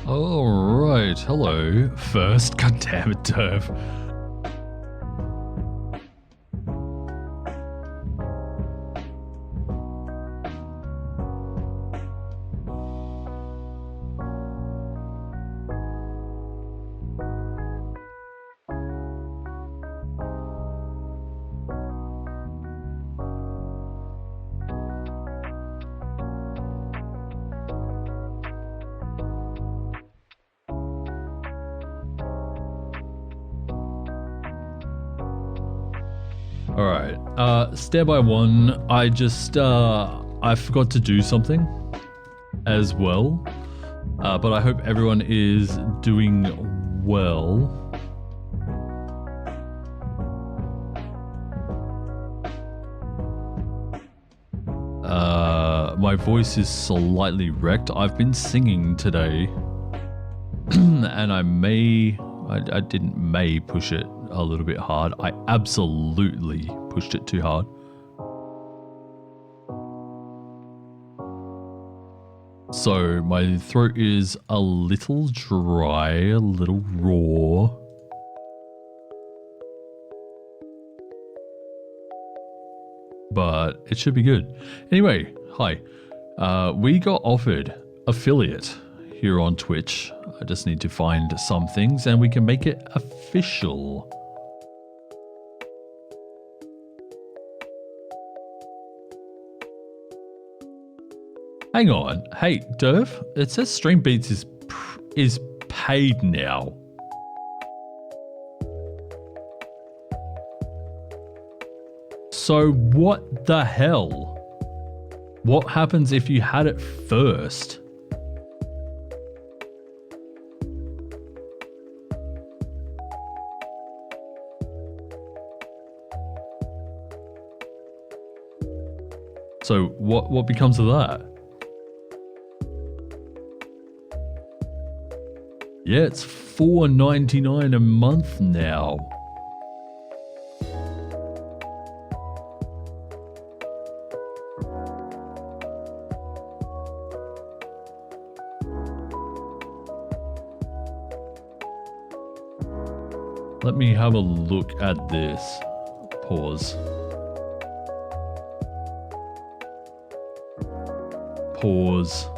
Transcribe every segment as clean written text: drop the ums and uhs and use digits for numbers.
Alright, hello. First, goddammit, Turf. Alright, step by one, I forgot to do something as well, but I hope everyone is doing well. My voice is slightly wrecked. I've been singing today, and I didn't push it a little bit hard. I absolutely pushed it too hard. So my throat is a little dry, a little raw. But it should be good. Anyway, hi. We got offered affiliate here on Twitch. I just need to find some things and we can make it official. Hang on. Hey, Durf, it says Stream Beats is paid now. So what the hell? What happens if you had it first? So what becomes of that? Yeah, it's $4.99 a month now. Let me have a look at this. Pause. Pause.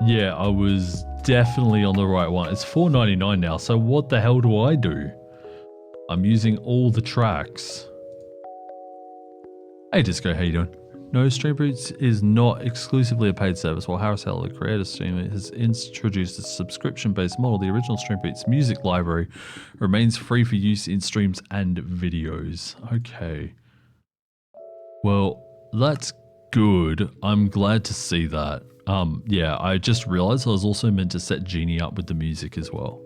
Yeah, I was definitely on the right one. It's $4.99 now, so what the hell do I do? I'm using all the tracks. Hey Disco, how you doing? No, Stream Beats is not exclusively a paid service. While Harris Heller, the creator stream, has introduced a subscription-based model, the original Stream Beats music library remains free for use in streams and videos. Okay. Well, that's good. I'm glad to see that. Yeah, I just realized I was also meant to set Genie up with the music as well.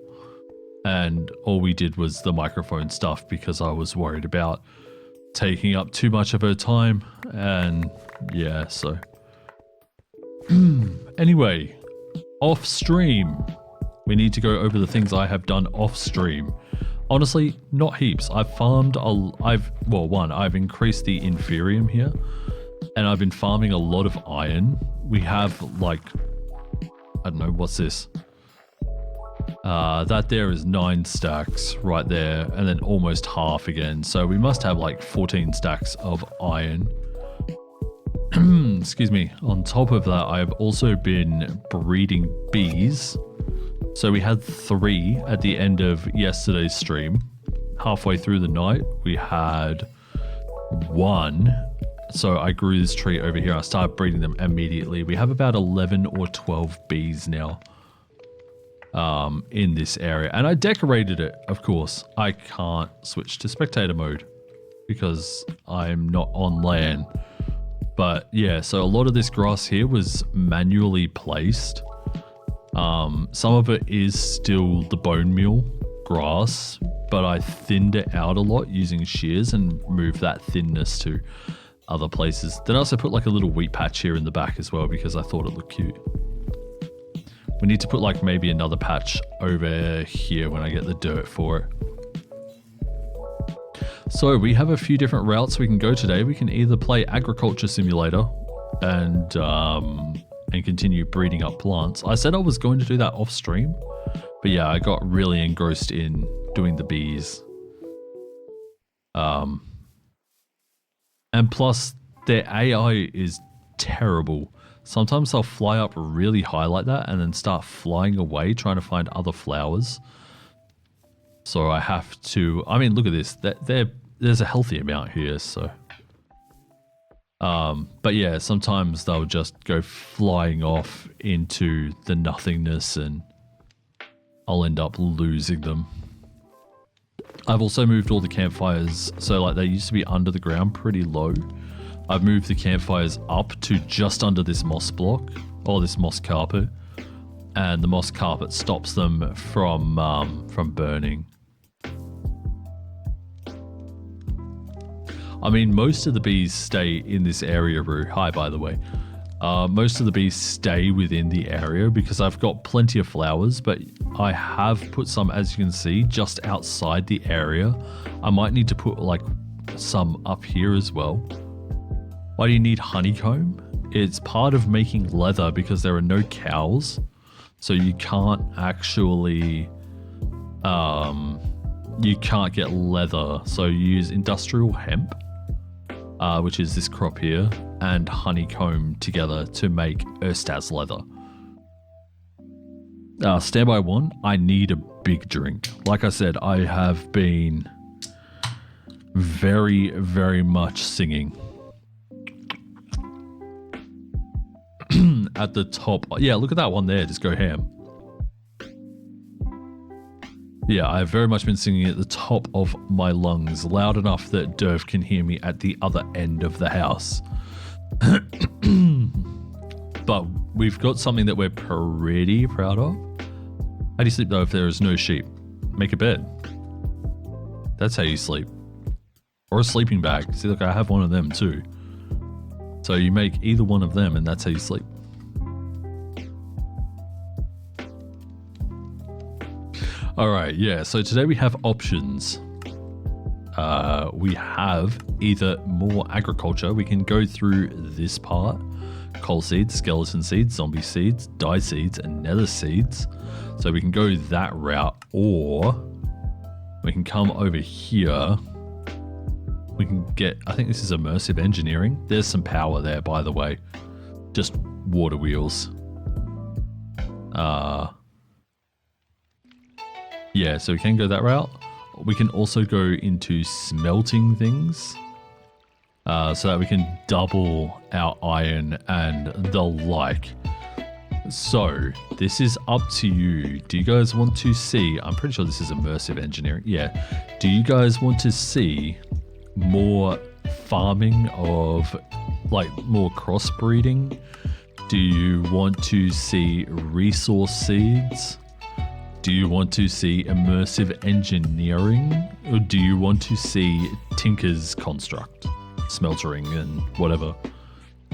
And all we did was the microphone stuff because I was worried about taking up too much of her time, and yeah, so anyway, off stream we need to go over the things I have done off stream. Honestly, not heaps. I've farmed I've increased the Inferium here, and I've been farming a lot of iron. We have like, I don't know, what's this? That there is 9 stacks right there, and then almost half again. So we must have like 14 stacks of iron. Excuse me. On top of that, I've also been breeding bees. So we had 3 at the end of yesterday's stream. Halfway through the night, we had 1. So I grew this tree over here. I started breeding them immediately. We have about 11 or 12 bees now. In this area, and I decorated it. Of course, I can't switch to spectator mode because I'm not on LAN. But yeah, so a lot of this grass here was manually placed. Some of it is still the bone meal grass, but I thinned it out a lot using shears and moved that thinness to other places. Then I also put like a little wheat patch here in the back as well because I thought it looked cute. We need to put like maybe another patch over here when I get the dirt for it. So we have a few different routes we can go today. We can either play Agriculture Simulator and continue breeding up plants. I said I was going to do that off stream, but yeah, I got really engrossed in doing the bees. And plus, their AI is terrible. Sometimes they'll fly up really high like that and then start flying away trying to find other flowers. So I have to... I mean, look at this. There's a healthy amount here, so... but yeah, sometimes they'll just go flying off into the nothingness and I'll end up losing them. I've also moved all the campfires, so like they used to be under the ground pretty low. I've moved the campfires up to just under this moss block, or this moss carpet, and the moss carpet stops them from burning. I mean, most of the bees stay in this area, Roo. Hi, by the way. Most of the bees stay within the area because I've got plenty of flowers, but I have put some, as you can see, just outside the area. I might need to put like some up here as well. Why do you need honeycomb? It's part of making leather because there are no cows, so you can't actually, you can't get leather. So you use industrial hemp, which is this crop here, and honeycomb together to make Erstas leather. Standby one, I need a big drink. Like I said, I have been very, very much singing. At the top. Yeah, look at that one there. Just go ham. Yeah, I've very much been singing at the top of my lungs, loud enough that Derv can hear me at the other end of the house. But we've got something that we're pretty proud of. How do you sleep though if there is no sheep? Make a bed. That's how you sleep. Or a sleeping bag. See, look, I have one of them too. So you make either one of them and that's how you sleep. Alright, yeah, so today we have options. We have either more agriculture. We can go through this part. Coal seeds, skeleton seeds, zombie seeds, dye seeds, and nether seeds. So we can go that route, or we can come over here. We can get, I think this is immersive engineering. There's some power there, by the way. Just water wheels. Yeah, so we can go that route. We can also go into smelting things. So that we can double our iron and the like. So, this is up to you. Do you guys want to see... I'm pretty sure this is immersive engineering. Yeah. Do you guys want to see more farming of... like, more crossbreeding? Do you want to see resource seeds? Do you want to see immersive engineering? Or do you want to see Tinker's construct? Smeltering and whatever.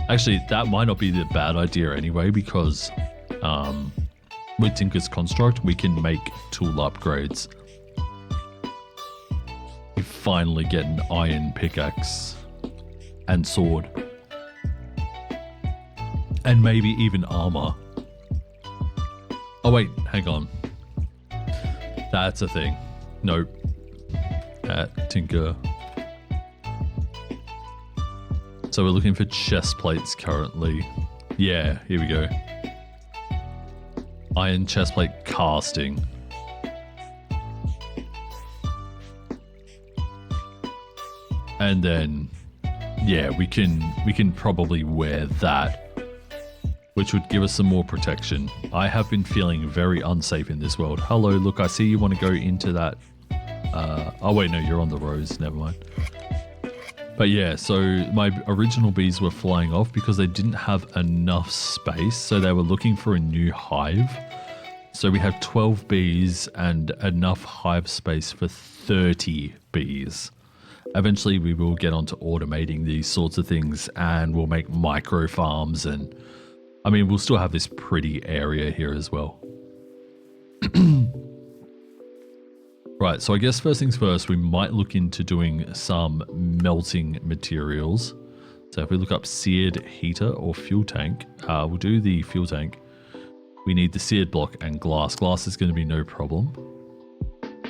Actually, that might not be the bad idea anyway, because with Tinker's construct, we can make tool upgrades. We finally get an iron pickaxe and sword. And maybe even armor. Oh wait, hang on. That's a thing. Nope. Tinker. So we're looking for chest plates currently. Yeah, here we go. Iron chest plate casting. And then, yeah, we can probably wear that, which would give us some more protection. I have been feeling very unsafe in this world. Hello, look, I see you want to go into that. Oh wait, no, you're on the rose. Never mind. But yeah, so my original bees were flying off because they didn't have enough space. So they were looking for a new hive. So we have 12 bees and enough hive space for 30 bees. Eventually we will get onto automating these sorts of things and we'll make micro farms, and I mean, we'll still have this pretty area here as well. Right, so I guess first things first, we might look into doing some melting materials. So if we look up seared heater or fuel tank, we'll do the fuel tank. We need the seared block and glass. Glass is going to be no problem.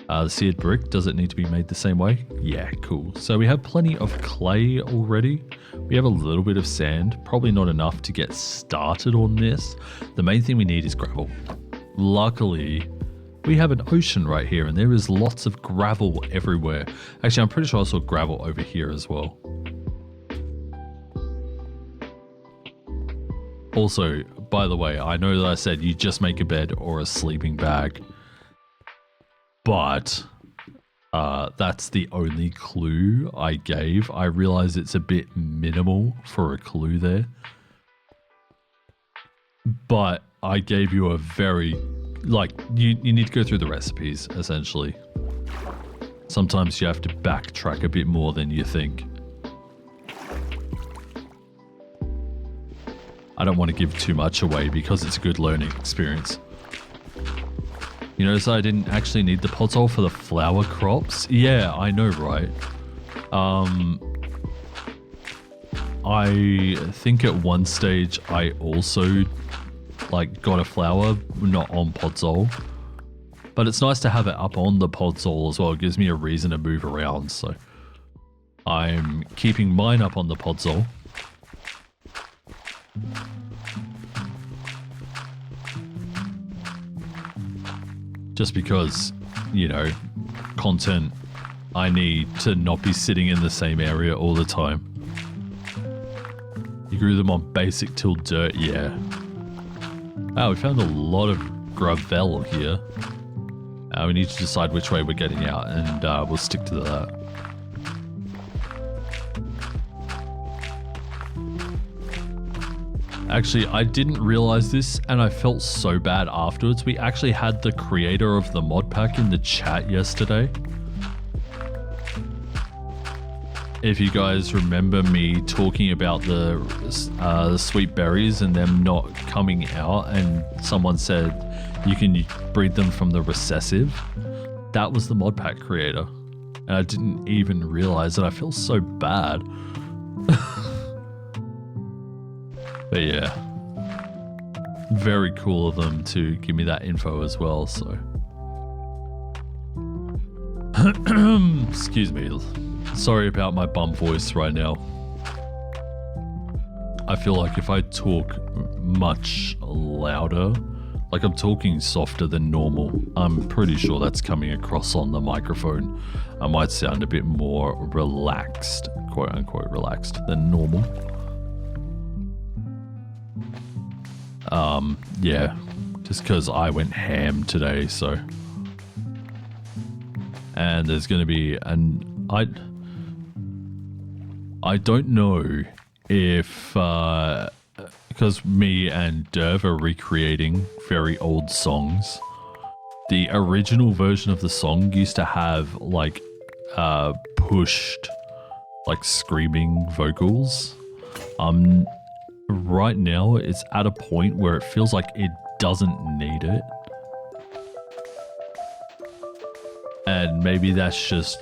The seared brick, does it need to be made the same way? Yeah, cool. So we have plenty of clay already. We have a little bit of sand, probably not enough to get started on this. The main thing we need is gravel. Luckily, we have an ocean right here and there is lots of gravel everywhere. Actually, I'm pretty sure I saw gravel over here as well. Also, by the way, I know that I said you just make a bed or a sleeping bag, but that's the only clue I gave. I realize it's a bit minimal for a clue there, but I gave you a very, like, you need to go through the recipes, essentially. Sometimes you have to backtrack a bit more than you think. I don't want to give too much away because it's a good learning experience. You notice I didn't actually need the podzol for the flower crops? Yeah, I know, right? I think at one stage I also like got a flower, not on podzol. But it's nice to have it up on the podzol as well. It gives me a reason to move around, so I'm keeping mine up on the podzol. Just because, you know, content, I need to not be sitting in the same area all the time. You grew them on basic till dirt, yeah. Wow, we found a lot of gravel here. We need to decide which way we're getting out, and we'll stick to that. Actually, I didn't realize this, and I felt so bad afterwards. We actually had the creator of the mod pack in the chat yesterday. If you guys remember me talking about the sweet berries and them not coming out, and someone said you can breed them from the recessive, that was the mod pack creator. And I didn't even realize it. I feel so bad. But yeah, very cool of them to give me that info as well, so. Excuse me, sorry about my bum voice right now. I feel like if I talk much louder, like I'm talking softer than normal, I'm pretty sure that's coming across on the microphone. I might sound a bit more relaxed, quote unquote relaxed, than normal. Yeah, just because I went ham today, so. And there's going to be I don't know if, because me and Derv are recreating very old songs. The original version of the song used to have, like, pushed, like, screaming vocals. Right now, it's at a point where it feels like it doesn't need it. And maybe that's just,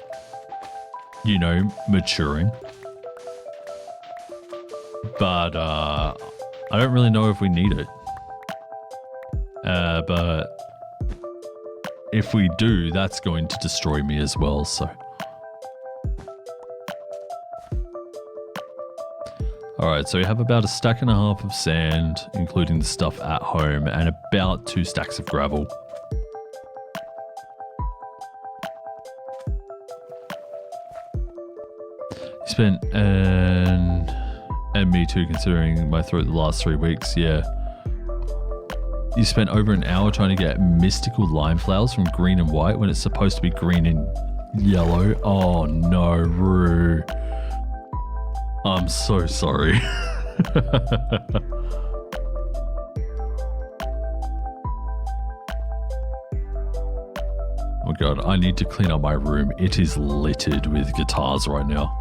you know, maturing. But I don't really know if we need it. But if we do, that's going to destroy me as well, so. Alright, so we have about a stack and a half of sand, including the stuff at home, and about 2 stacks of gravel. You spent, and me too, considering my throat the last 3 weeks, yeah. You spent over an hour trying to get mystical lime flowers from green and white when it's supposed to be green and yellow. Oh no, Rue. I'm so sorry. Oh my god, I need to clean up my room. It is littered with guitars right now.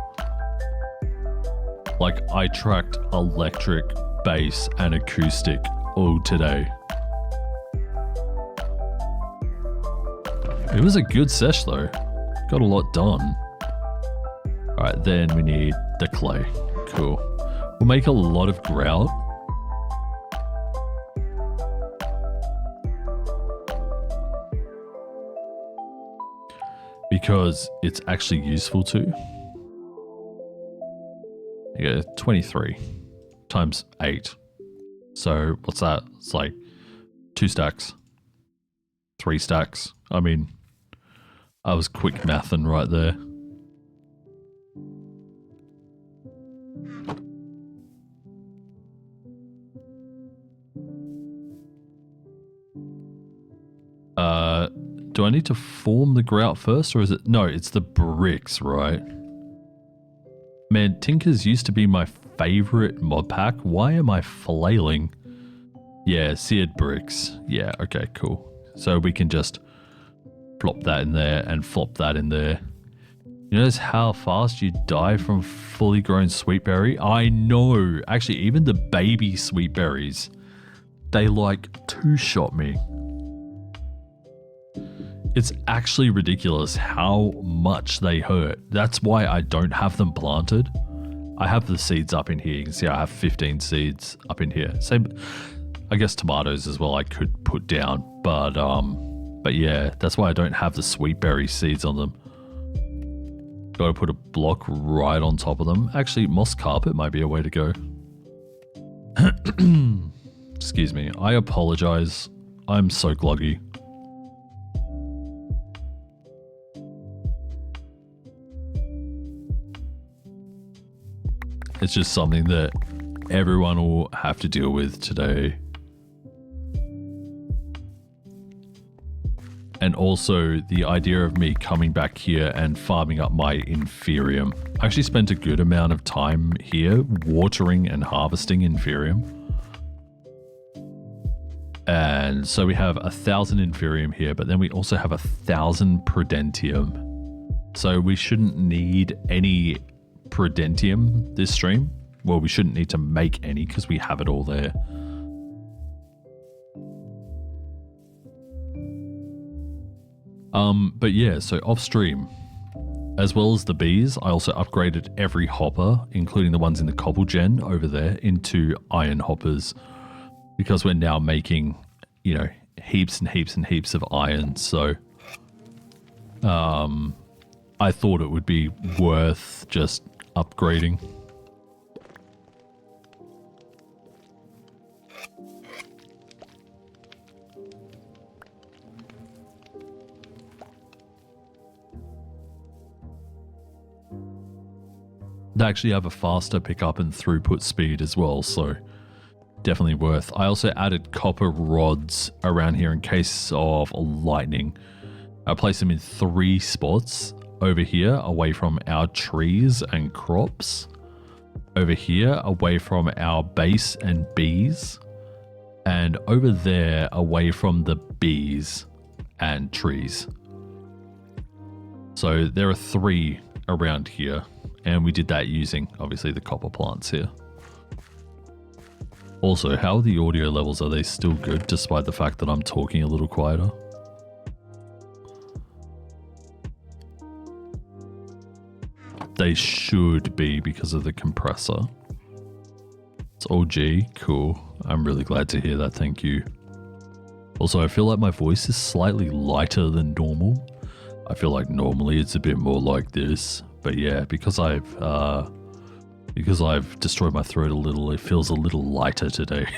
Like, I tracked electric, bass, and acoustic all today. It was a good sesh though. Got a lot done. Alright, then we need the clay. Cool. We'll make a lot of grout. Because it's actually useful to. You get 23 times 8. So what's that? It's like 2 stacks. 3 stacks. I mean, I was quick mathing right there. Do I need to form the grout first, or is it? No, it's the bricks, right? Man, Tinkers used to be my favorite mod pack. Why am I flailing? Yeah, seared bricks. Yeah, okay, cool. So we can just flop that in there and flop that in there. You notice how fast you die from fully grown sweet berry? I know. Actually, even the baby sweet berries, they like 2-shot me. It's actually ridiculous how much they hurt. That's why I don't have them planted. I have the seeds up in here. You can see I have 15 seeds up in here. Same, I guess tomatoes as well I could put down. But yeah, that's why I don't have the sweet berry seeds on them. Gotta put a block right on top of them. Actually, moss carpet might be a way to go. Excuse me. I apologize. I'm so gluggy. It's just something that everyone will have to deal with today. And also the idea of me coming back here and farming up my Inferium. I actually spent a good amount of time here watering and harvesting Inferium. And so we have 1,000 Inferium here, but then we also have 1,000 Prudentium. So we shouldn't need any Prudentium this stream. Well, we shouldn't need to make any because we have it all there. But yeah, so off stream, as well as the bees, I also upgraded every hopper, including the ones in the cobble gen over there, into iron hoppers, because we're now making, you know, heaps and heaps and heaps of iron. So, I thought it would be worth just upgrading. They actually have a faster pickup and throughput speed as well, so definitely worth. I also added copper rods around here in case of lightning. I placed them in 3 spots. Over here, away from our trees and crops. Over here, away from our base and bees. And over there, away from the bees and trees. So there are 3 around here. And we did that using, obviously, the copper plants here. Also, how are the audio levels? Are they still good, despite the fact that I'm talking a little quieter? They should be because of the compressor. It's all G. Cool. I'm really glad to hear that. Thank you. Also, I feel like my voice is slightly lighter than normal. I feel like normally it's a bit more like this. But yeah, because I've destroyed my throat a little, it feels a little lighter today.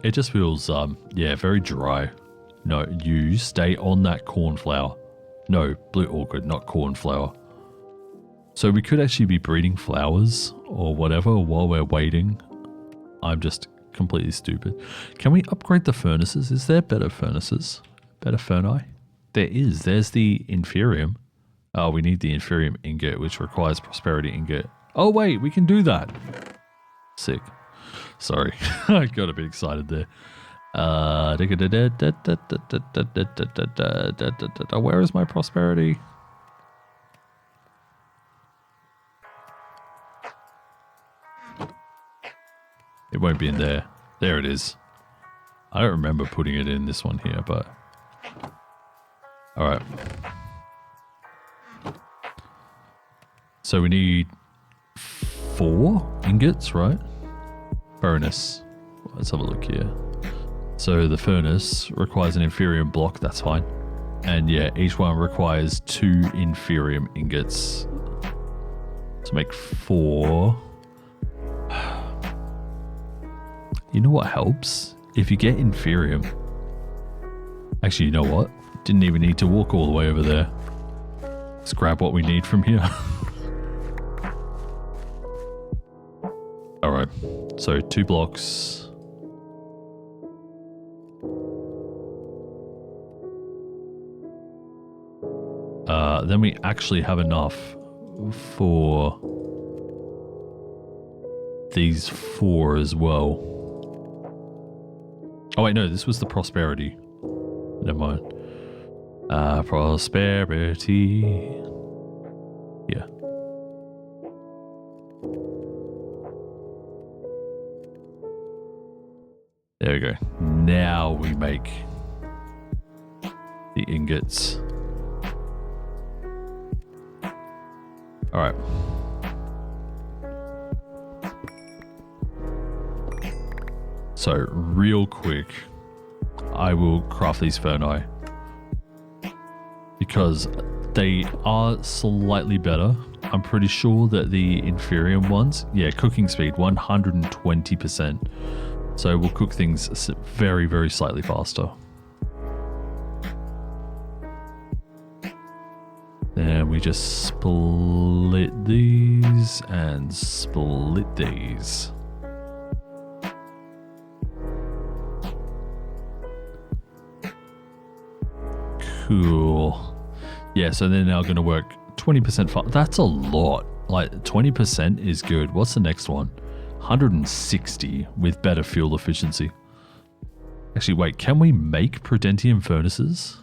It just feels, yeah, very dry. No, you stay on that cornflower. No, blue orchid, not cornflower. So we could actually be breeding flowers or whatever while we're waiting. I'm just completely stupid. Can we upgrade the furnaces? Is there better furnaces? Better ferni? There is. There's the Inferium. Oh, we need the Inferium ingot, which requires Prosperity ingot. Oh, wait, we can do that. Sick. Sorry, I got a bit excited there. Where is my Prosperity? It won't be in there. There it is. I don't remember putting it in this one here, but All right. So we need 4 ingots, right? Furnace. Let's have a look here. So the furnace requires an inferium block. That's fine. And yeah, each one requires 2 inferium ingots to make 4. You know what helps? If you get inferium. Actually, you know what? Didn't even need to walk all the way over there. Let's grab what we need from here. Alright, so 2 blocks. Then we actually have enough for these 4 as well. Oh wait, no, this was the prosperity. Never mind. Prosperity. Yeah. There we go. Now we make the ingots. All right. So real quick, I will craft these ferni because they are slightly better. I'm pretty sure that the inferium ones, yeah, cooking speed 120%. So we'll cook things very, very slightly faster. Then we just split these and split these. Cool. Yeah, so they're now going to work 20% fast. That's a lot. Like 20% is good. What's the next one? 160 with better fuel efficiency. Actually, wait, can we make Prudentium furnaces?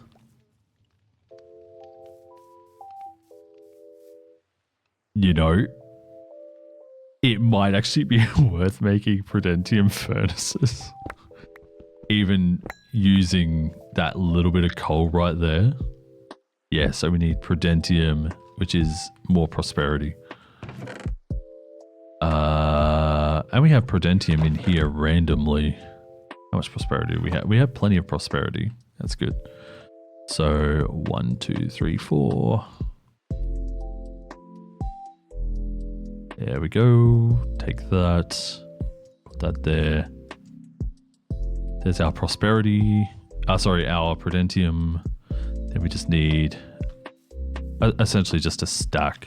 You know, it might actually be worth making Prudentium furnaces. Even using that little bit of coal right there. Yeah, so we need Prudentium, which is more prosperity. And we have Prudentium in here randomly. How much prosperity do we have? We have plenty of prosperity. That's good. So 1, 2, 3, 4. There we go. Take that. Put that there. There's our prosperity. Sorry, our Prudentium. Then we just need essentially just a stack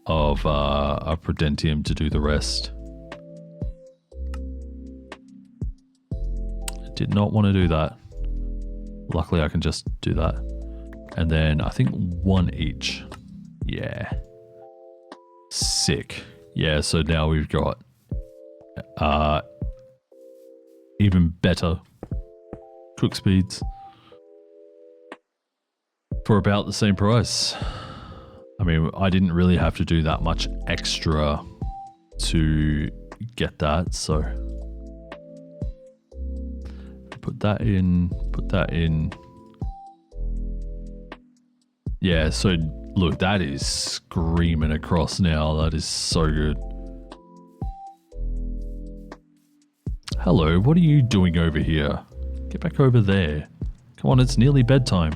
of our Prudentium to do the rest. I did not want to do that. Luckily, I can just do that. And then I think 1 each. Yeah. Sick. Yeah, so now we've got even better cook speeds for about the same price. I mean, I didn't really have to do that much extra to get that, so put that in, put that in. Yeah, so look, that is screaming across now. That is so good. Hello, what are you doing over here? Get back over there. Come on, it's nearly bedtime.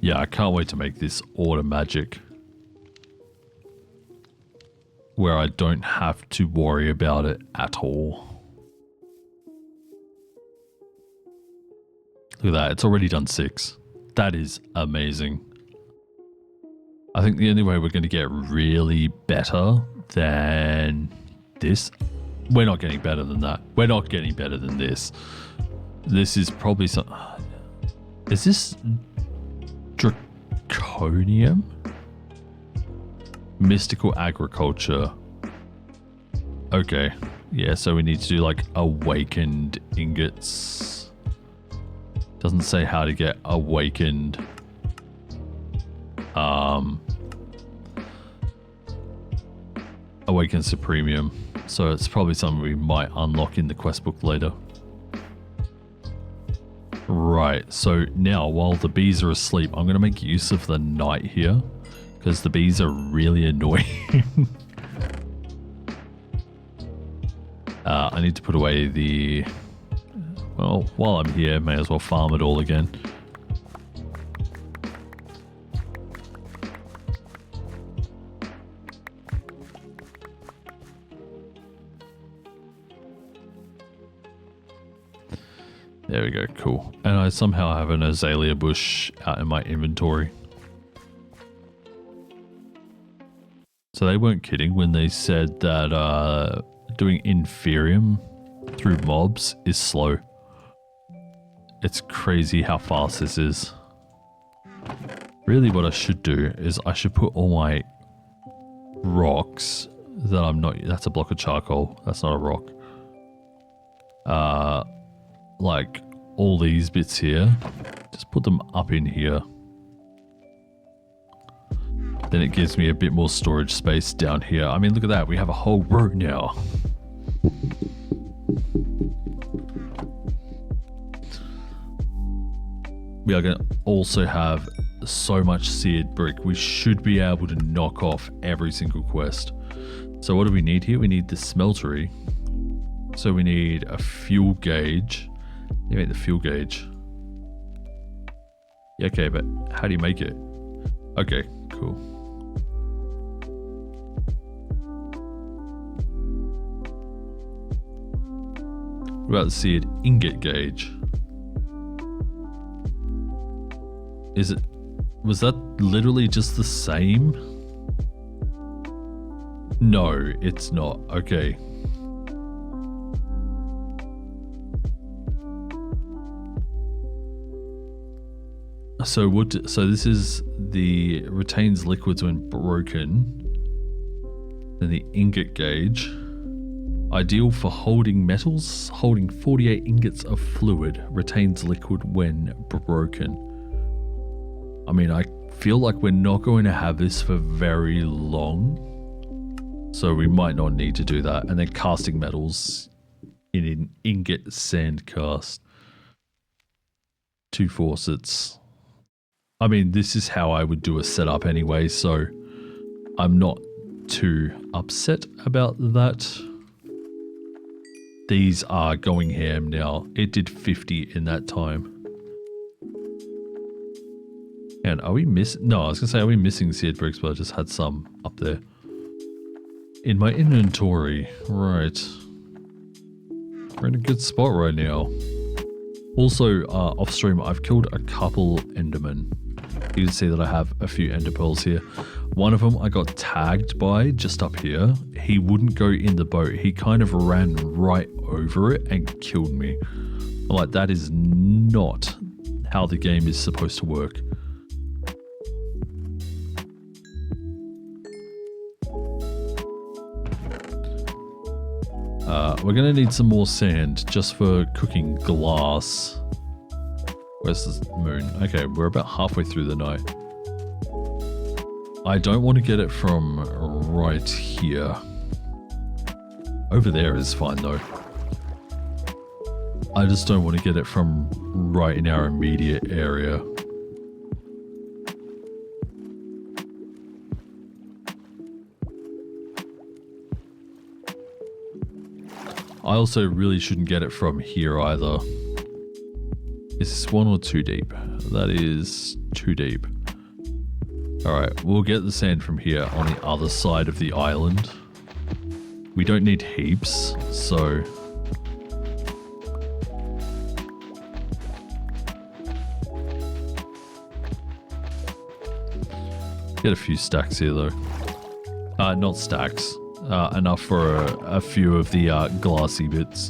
Yeah, I can't wait to make this order magic, where I don't have to worry about it at all. Look at that, it's already done 6. That is amazing. I think the only way we're going to get really better than this, we're not getting better than that. We're not getting better than this. This is probably some... Is this draconium? Mystical agriculture. Okay. Yeah, so we need to do like awakened ingots. Doesn't say how to get awakened. Awakened Supremium. So it's probably something we might unlock in the quest book later. Right, so now while the bees are asleep, I'm going to make use of the night here because the bees are really annoying. I need to put away the... Well, while I'm here, may as well farm it all again. There we go, cool. And I somehow have an azalea bush out in my inventory. So they weren't kidding when they said that doing Inferium through mobs is slow. It's crazy how fast this is. Really what I should do is I should put all my rocks that I'm not... That's a block of charcoal. That's not a rock. Like all these bits here, just put them up in here. Then it gives me a bit more storage space down here. I mean, look at that. We have a whole row now. We are going to also have so much seared brick. We should be able to knock off every single quest. So what do we need here? We need the smeltery. So we need a fuel gauge. You make the fuel gauge. Yeah, okay, but how do you make it? Okay, cool. What about the seared ingot gauge? Is it... Was that literally just the same? No, it's not. Okay. So what? So this is the retains liquids when broken. Then the ingot gauge, ideal for holding metals. Holding 48 ingots of fluid, retains liquid when broken. I mean, I feel like we're not going to have this for very long, so we might not need to do that. And then casting metals in an ingot sand cast. 2 faucets. I mean, this is how I would do a setup anyway, so I'm not too upset about that. These are going ham now. It did 50 in that time. And are we missing... No, I was going to say, are we missing seared bricks, but I just had some up there. In my inventory. Right. We're in a good spot right now. Also, off stream, I've killed a couple endermen. You can see that I have a few ender pearls here. One of them I got tagged by just up here. He wouldn't go in the boat. He kind of ran right over it and killed me. I'm like, that is not how the game is supposed to work. We're going to need some more sand just for cooking glass. Where's the moon? Okay, we're about halfway through the night. I don't want to get it from right here. Over there is fine though. I just don't want to get it from right in our immediate area. I also really shouldn't get it from here either. Is this 1 or 2 deep? That is 2 deep. Alright, we'll get the sand from here on the other side of the island. We don't need heaps, so... Get a few stacks here though. Not stacks. Enough for a few of the glassy bits.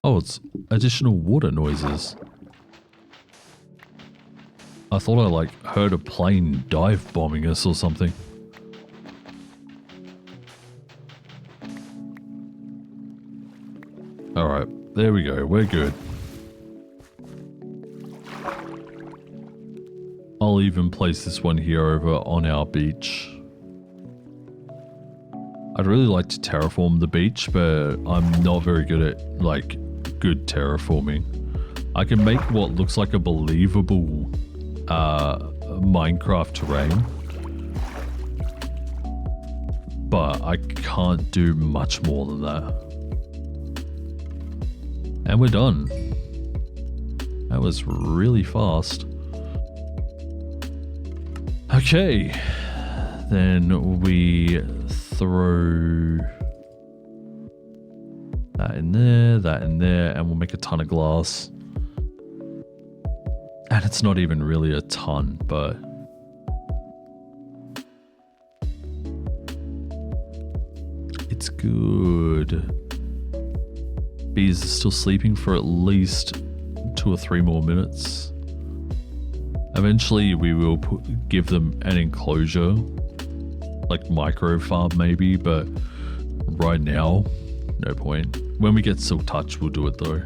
Oh, it's additional water noises. I thought I like heard a plane dive bombing us or something. All right, there we go. We're good. I'll even place this one here over on our beach. I'd really like to terraform the beach, but I'm not very good at, like, good terraforming. I can make what looks like a believable Minecraft terrain, but I can't do much more than that. And we're done. That was really fast. Okay, then we throw that in there, and we'll make a ton of glass. And it's not even really a ton, but it's good. Bees are still sleeping for at least 2 or 3 more minutes. Eventually we will give them an enclosure, like micro farm maybe, but right now, no point. When we get Silk Touch, we'll do it though.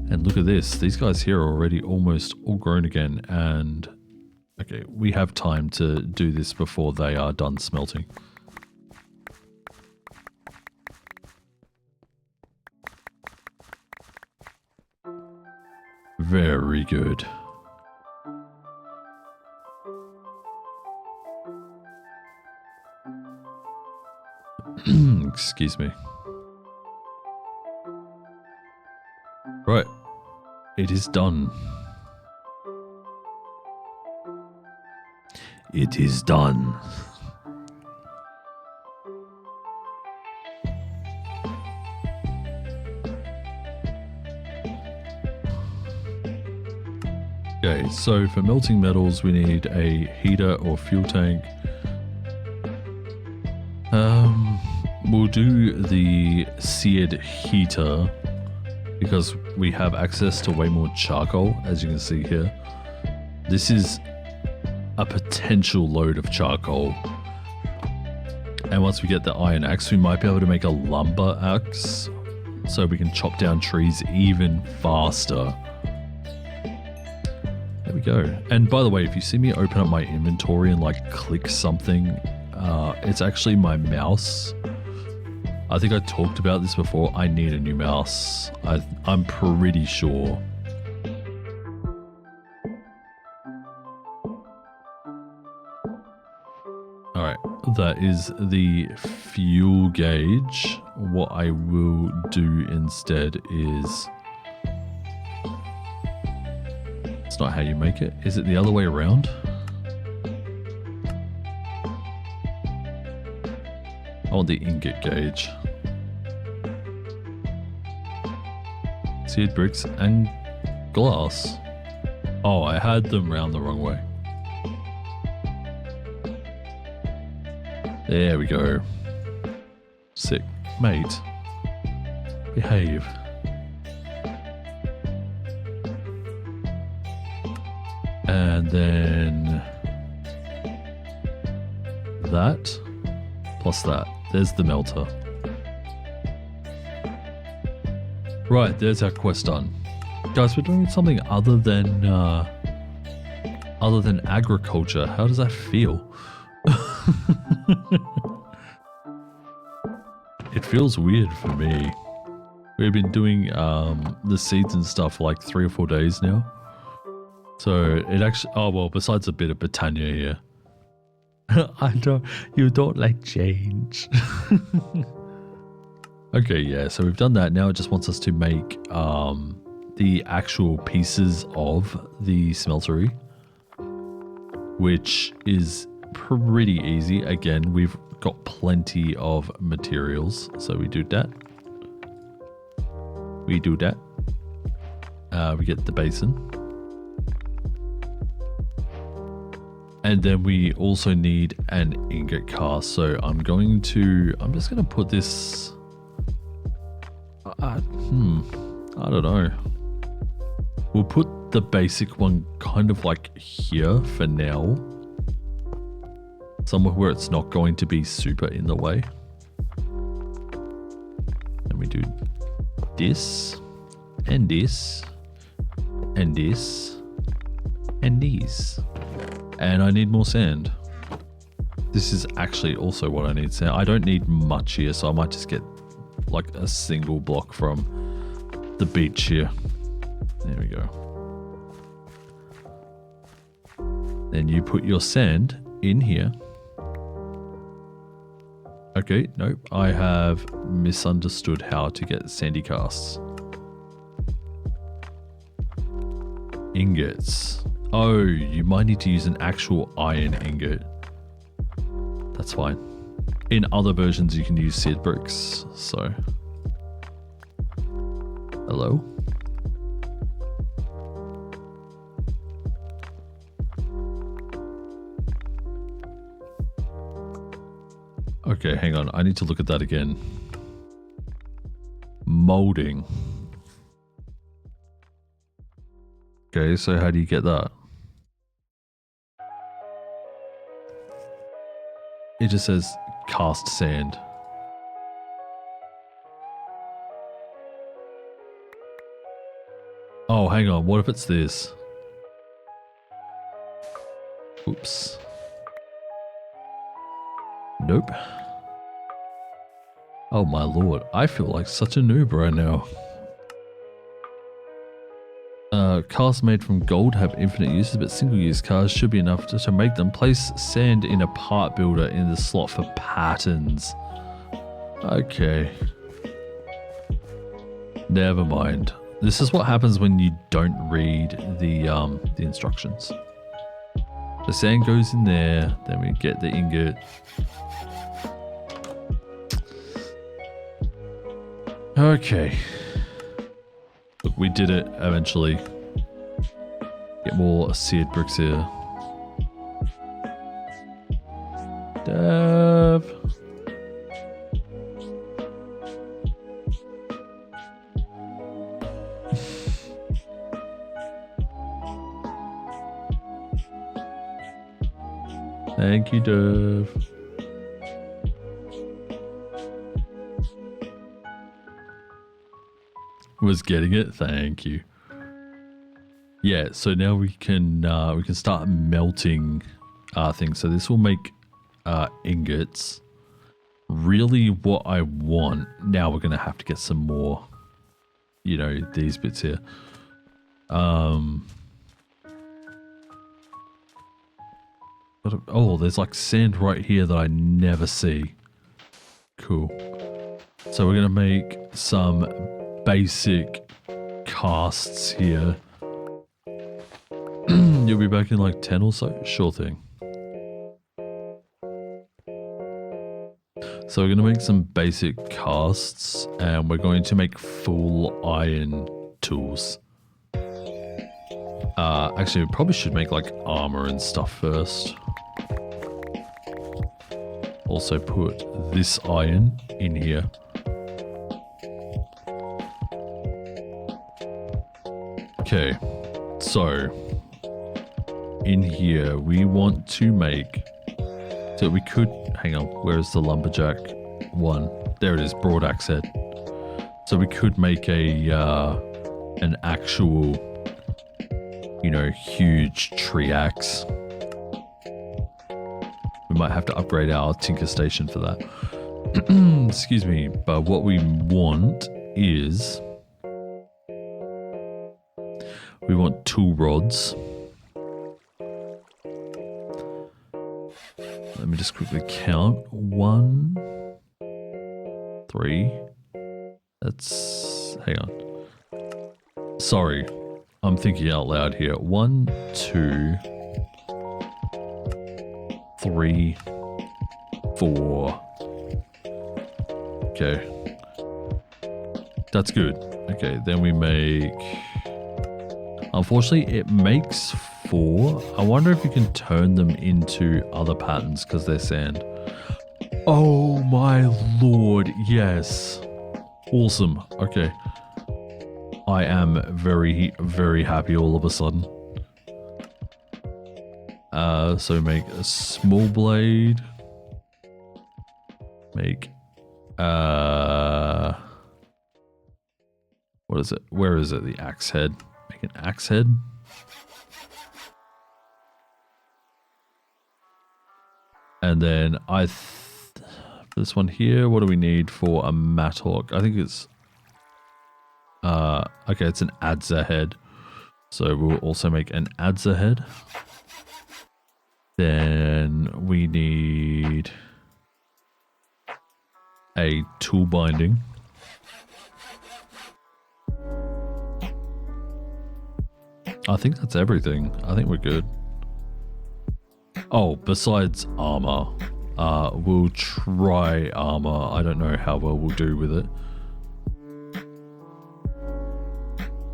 And look at this, these guys here are already almost all grown again, and okay, we have time to do this before they are done smelting. Very good. Excuse me. Right. It is done. It is done. Okay, so for melting metals, we need a heater or fuel tank. We'll do the seared heater because we have access to way more charcoal, as you can see here. This is a potential load of charcoal. And once we get the iron axe, we might be able to make a lumber axe so we can chop down trees even faster. There we go. And by the way, if you see me open up my inventory and like click something, it's actually my mouse. I think I talked about this before. I need a new mouse. I'm pretty sure. Alright, that is the fuel gauge. What I will do instead is... It's not how you make it. Is it the other way around? I want the ingot gauge. Seared bricks and glass. Oh, I had them round the wrong way. There we go. Sick. Mate. Behave. And then that plus that. There's the melter. Right, there's our quest done. Guys, we're doing something other than agriculture. How does that feel? It feels weird for me. We've been doing the seeds and stuff for like 3 or 4 days now. So it actually, oh well, besides a bit of Britannia here. You don't like change. Okay, yeah, so we've done that. Now it just wants us to make the actual pieces of the smeltery, which is pretty easy. Again, we've got plenty of materials, so we do that. We do that. We get the basin. And then we also need an ingot cast. So I'm just going to put this, I don't know. We'll put the basic one kind of like here for now. Somewhere where it's not going to be super in the way. And we do this, and this, and this, and these. And I need more sand. This is actually also what I need sand. I don't need much here, so I might just get like a single block from the beach here. There we go. Then you put your sand in here. Okay, nope. I have misunderstood how to get sandy casts. Ingots. Oh, you might need to use an actual iron ingot. That's fine. In other versions, you can use seed bricks, so. Hello? Okay, hang on. I need to look at that again. Molding. Okay, so how do you get that? It just says cast sand. Oh, hang on. What if it's this? Oops. Nope. Oh my lord. I feel like such a noob right now. Casts made from gold have infinite uses, but single-use casts should be enough to make them. Place sand in a part builder in the slot for patterns. Okay. Never mind. This is what happens when you don't read the instructions. The sand goes in there, then we get the ingot. Okay. Look, we did it eventually. Get more seared bricks here. Dev. Thank you, Dev. Was getting it. Thank you. Yeah, so now we can start melting things. So this will make ingots. Really, what I want now, we're gonna have to get some more. You know, these bits here. Oh, there's like sand right here that I never see. Cool. So we're gonna make some basic casts here. You'll be back in like 10 or so? Sure thing. So we're going to make some basic casts and we're going to make full iron tools. Actually, we probably should make like armor and stuff first. Also put this iron in here. Okay, so in here we want to make, so we could, hang on, where's the lumberjack one? There it is, broad axe head. So we could make a an actual, you know, huge tree axe. We might have to upgrade our tinker station for that. Excuse me, but what we want is, we want tool rods. Let me just quickly count. 1, 3. That's, hang on. Sorry, I'm thinking out loud here. 1, 2, 3, 4. Okay. That's good. Okay, then we make, unfortunately it makes 4. I wonder if you can turn them into other patterns because they're sand. Oh my lord, yes. Awesome. Okay. I am very, very happy all of a sudden. So make a small blade. Make, what is it? Where is it? The axe head. Make an axe head. And then this one here, what do we need for a mattock? I think it's, okay, it's an adzer head. So we'll also make an adzer head. Then we need a tool binding. I think that's everything. I think we're good. Oh, besides armor. We'll try armor. I don't know how well we'll do with it.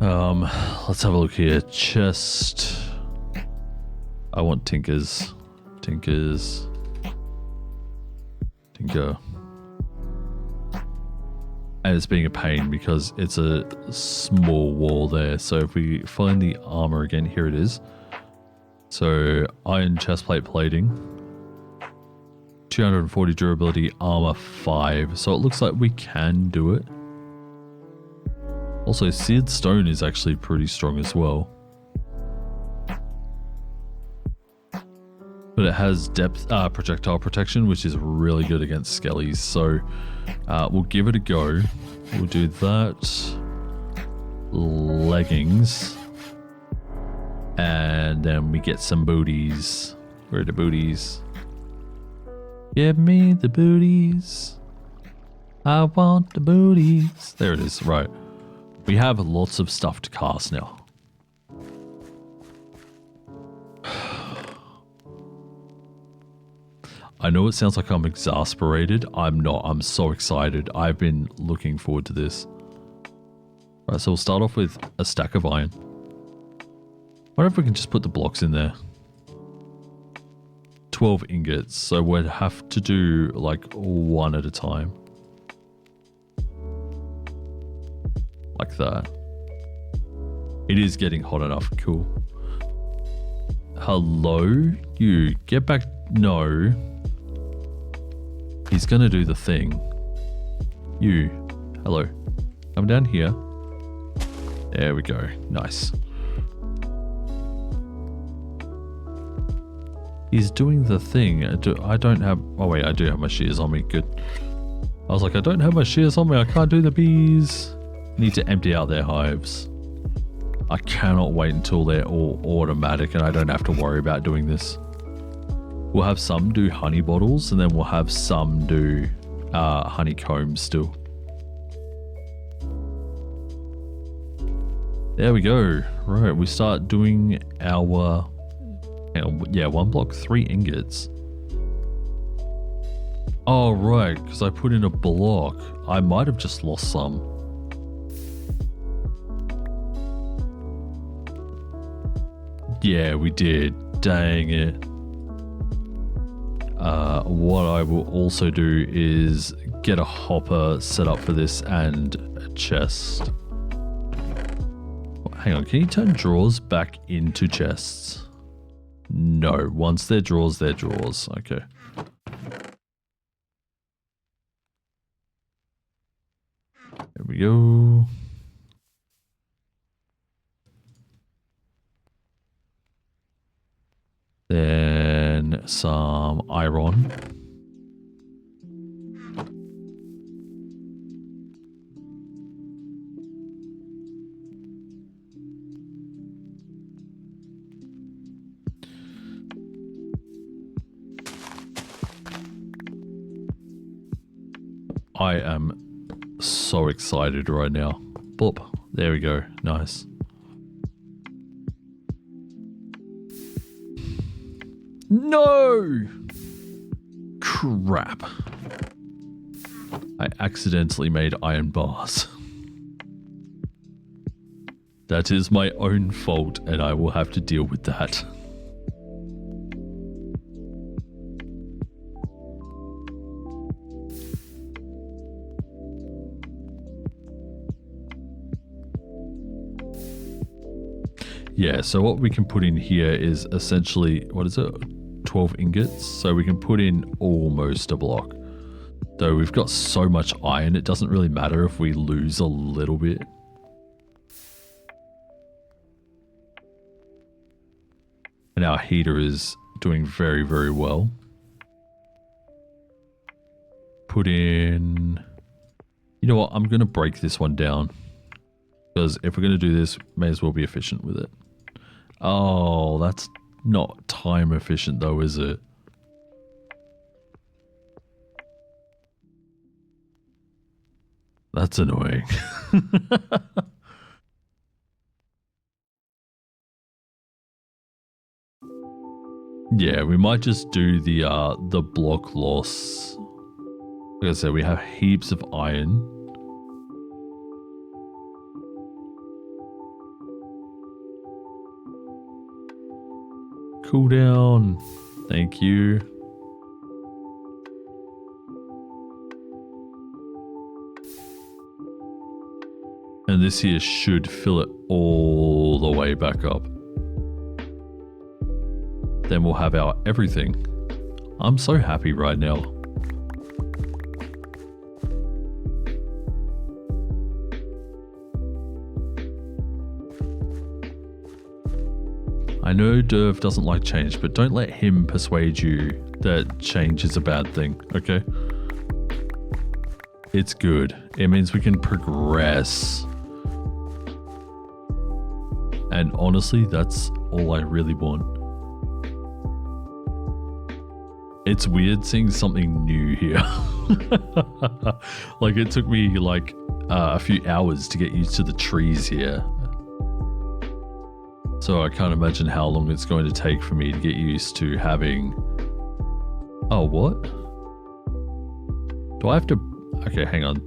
Let's have a look here. Chest. I want tinkers. Tinkers. Tinker. And it's being a pain because it's a small wall there. So if we find the armor again, here it is. So iron chestplate plating. 240 durability, armor 5. So it looks like we can do it. Also, seared stone is actually pretty strong as well. But it has depth projectile protection, which is really good against skellies. So we'll give it a go. We'll do that. Leggings. And then we get some booties. Where are the booties? Give me the booties. I want the booties. There it is. Right. We have lots of stuff to cast now. I know it sounds like I'm exasperated. I'm not. I'm so excited. I've been looking forward to this. Right, so we'll start off with a stack of iron. I wonder if we can just put the blocks in there. 12 ingots, so we'd have to do like one at a time. Like that. It is getting hot enough. Cool. Hello? You. Get back. No. He's gonna do the thing. You. Hello. Come down here. There we go. Nice. He's doing the thing. I don't have... Oh wait, I do have my shears on me. Good. I was like, I don't have my shears on me. I can't do the bees. Need to empty out their hives. I cannot wait until they're all automatic and I don't have to worry about doing this. We'll have some do honey bottles and then we'll have some do honeycombs still. There we go. Right, we start doing our... Yeah, 1 block, 3 ingots. Oh, right, because I put in a block. I might have just lost some. Yeah, we did. Dang it. What I will also do is get a hopper set up for this and a chest. Hang on, can you turn drawers back into chests? No, once they're drawers, they're drawers. Okay. There we go. Then some iron. I am so excited right now. Boop. There we go. Nice. No! Crap. I accidentally made iron bars. That is my own fault and I will have to deal with that. Yeah, so what we can put in here is essentially, what is it? 12 ingots. So we can put in almost a block. Though we've got so much iron, it doesn't really matter if we lose a little bit. And our heater is doing very, very well. Put in... You know what? I'm going to break this one down. Because if we're going to do this, may as well be efficient with it. Oh, that's not time efficient though, is it? That's annoying. Yeah, we might just do the block loss. Like I said, we have heaps of iron. Cool down. Thank you. And this here should fill it all the way back up. Then we'll have our everything. I'm so happy right now. I know Derv doesn't like change, but don't let him persuade you that change is a bad thing, okay? It's good. It means we can progress. And honestly, that's all I really want. It's weird seeing something new here. Like it took me like a few hours to get used to the trees here. So I can't imagine how long it's going to take for me to get used to having... Oh, what? Do I have to... Okay, hang on.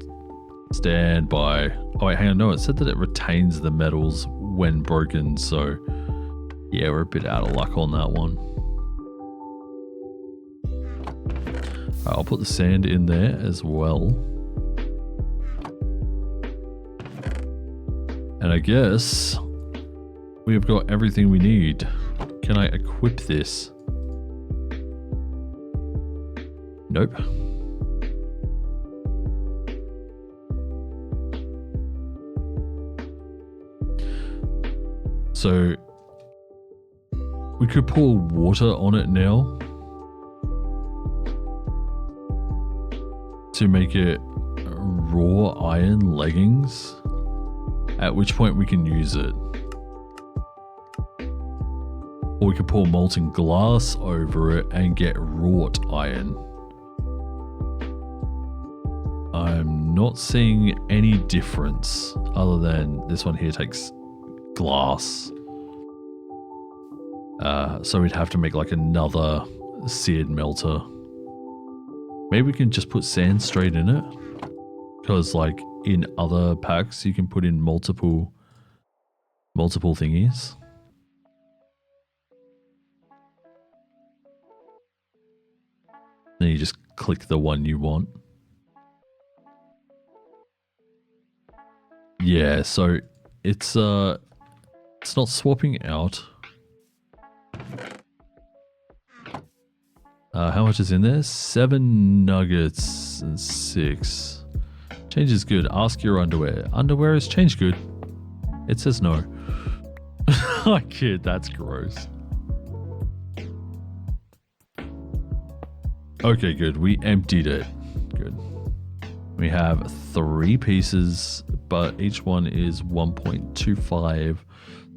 Stand by. Oh wait, hang on. No, it said that it retains the metals when broken. So yeah, we're a bit out of luck on that one. I'll put the sand in there as well. And I guess we've got everything we need. Can I equip this? Nope. So we could pour water on it now to make it raw iron leggings, at which point we can use it. Or we could pour molten glass over it and get wrought iron. I'm not seeing any difference other than this one here takes glass. So we'd have to make like another seared melter. Maybe we can just put sand straight in it. Because like in other packs you can put in multiple thingies. Then you just click the one you want. Yeah, so it's not swapping out. How much is in there? 7 nuggets and 6. Change is good. Ask your underwear. Underwear is change good. It says no. I kid, that's gross. Okay, good. We emptied it. Good. We have 3 pieces, but each one is 1.25.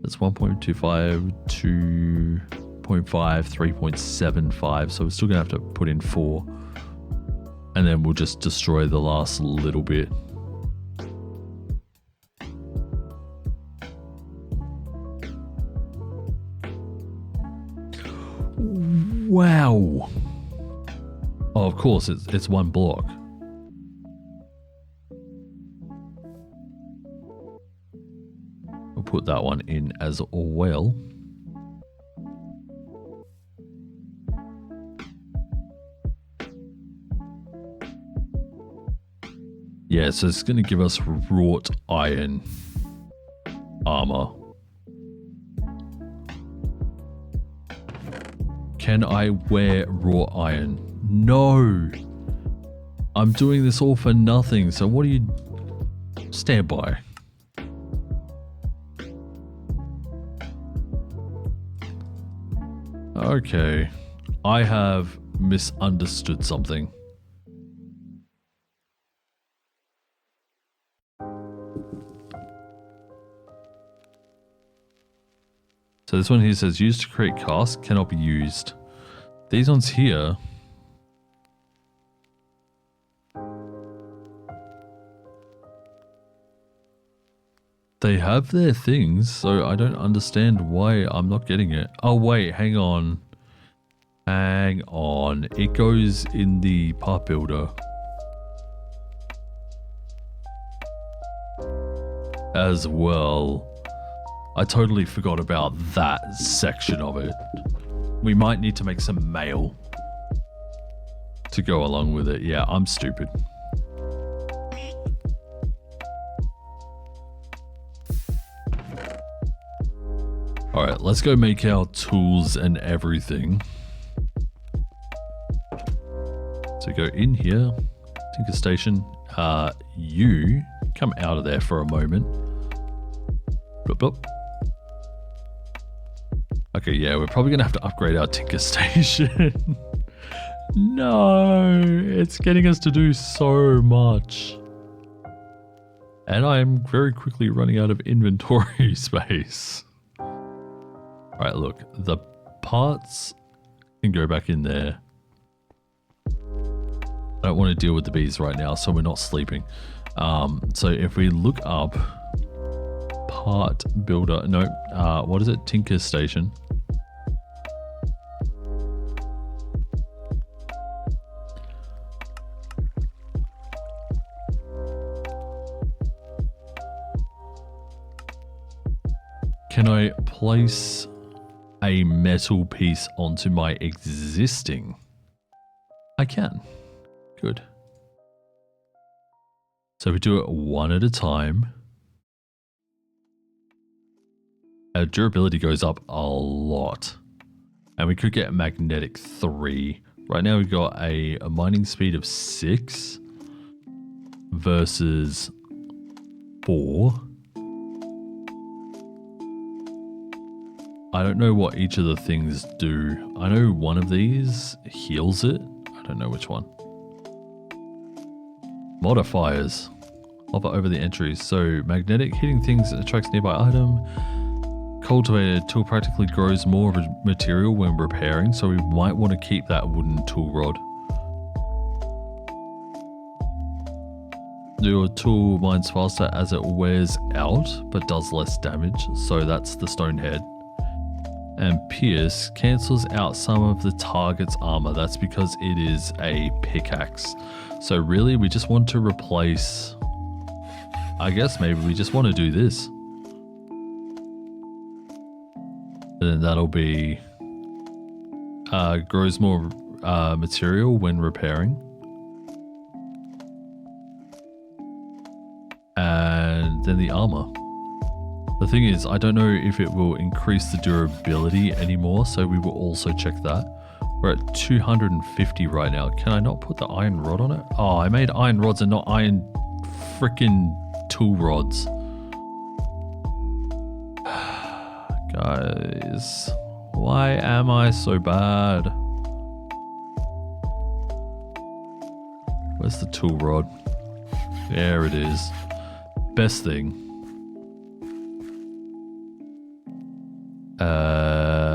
That's 1.25, 2.5, 3.75. So we're still going to have to put in 4. And then we'll just destroy the last little bit. Wow. Oh, of course, it's one block. We'll put that one in as well. Yeah, so it's going to give us wrought iron armor. Can I wear raw iron? No. I'm doing this all for nothing. So what do you... Stand by. Okay. I have misunderstood something. So this one here says used to create casks cannot be used. These ones here. They have their things, so I don't understand why I'm not getting it. Oh wait, hang on. Hang on. It goes in the part builder. As well. I totally forgot about that section of it. We might need to make some mail to go along with it. Yeah, I'm stupid. Alright, let's go make our tools and everything. So go in here, Tinker Station. You come out of there for a moment. Blop, blop. Okay, yeah, we're probably gonna have to upgrade our Tinker Station. No, it's getting us to do so much. And I am very quickly running out of inventory space. Alright, look, the parts can go back in there. I don't want to deal with the bees right now, so we're not sleeping. So if we look up part builder, no, what is it? Tinker Station. Can I place a metal piece onto my existing? I can. Good. So we do it one at a time. Our durability goes up a lot. And we could get magnetic 3. Right now we've got a mining speed of 6 versus 4. I don't know what each of the things do. I know one of these heals it. I don't know which one. Modifiers. Hover over the entries. So magnetic, hitting things attracts nearby item. Cultivated tool practically grows more material when repairing, so we might want to keep that wooden tool rod. Your tool mines faster as it wears out, but does less damage, so that's the stone head. And Pierce cancels out some of the target's armor. That's because it is a pickaxe. So really, we just want to replace... I guess maybe we just want to do this. And then that'll be... grows more material when repairing. And then the armor. The thing is, I don't know if it will increase the durability anymore, so we will also check that. We're at 250 right now. Can I not put the iron rod on it? Oh, I made iron rods and not iron freaking tool rods. Guys, why am I so bad? Where's the tool rod? There it is. Best thing.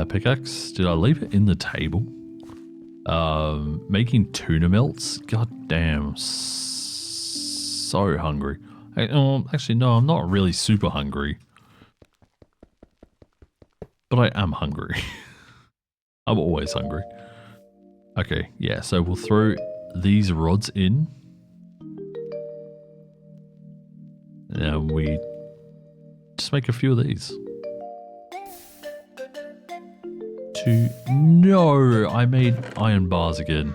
Pickaxe. Did I leave it in the table? Making tuna melts. God damn. So hungry. Actually, no, I'm not really super hungry. But I am hungry. I'm always hungry. Okay, yeah, so we'll throw these rods in. And we just make a few of these. No, I made iron bars again.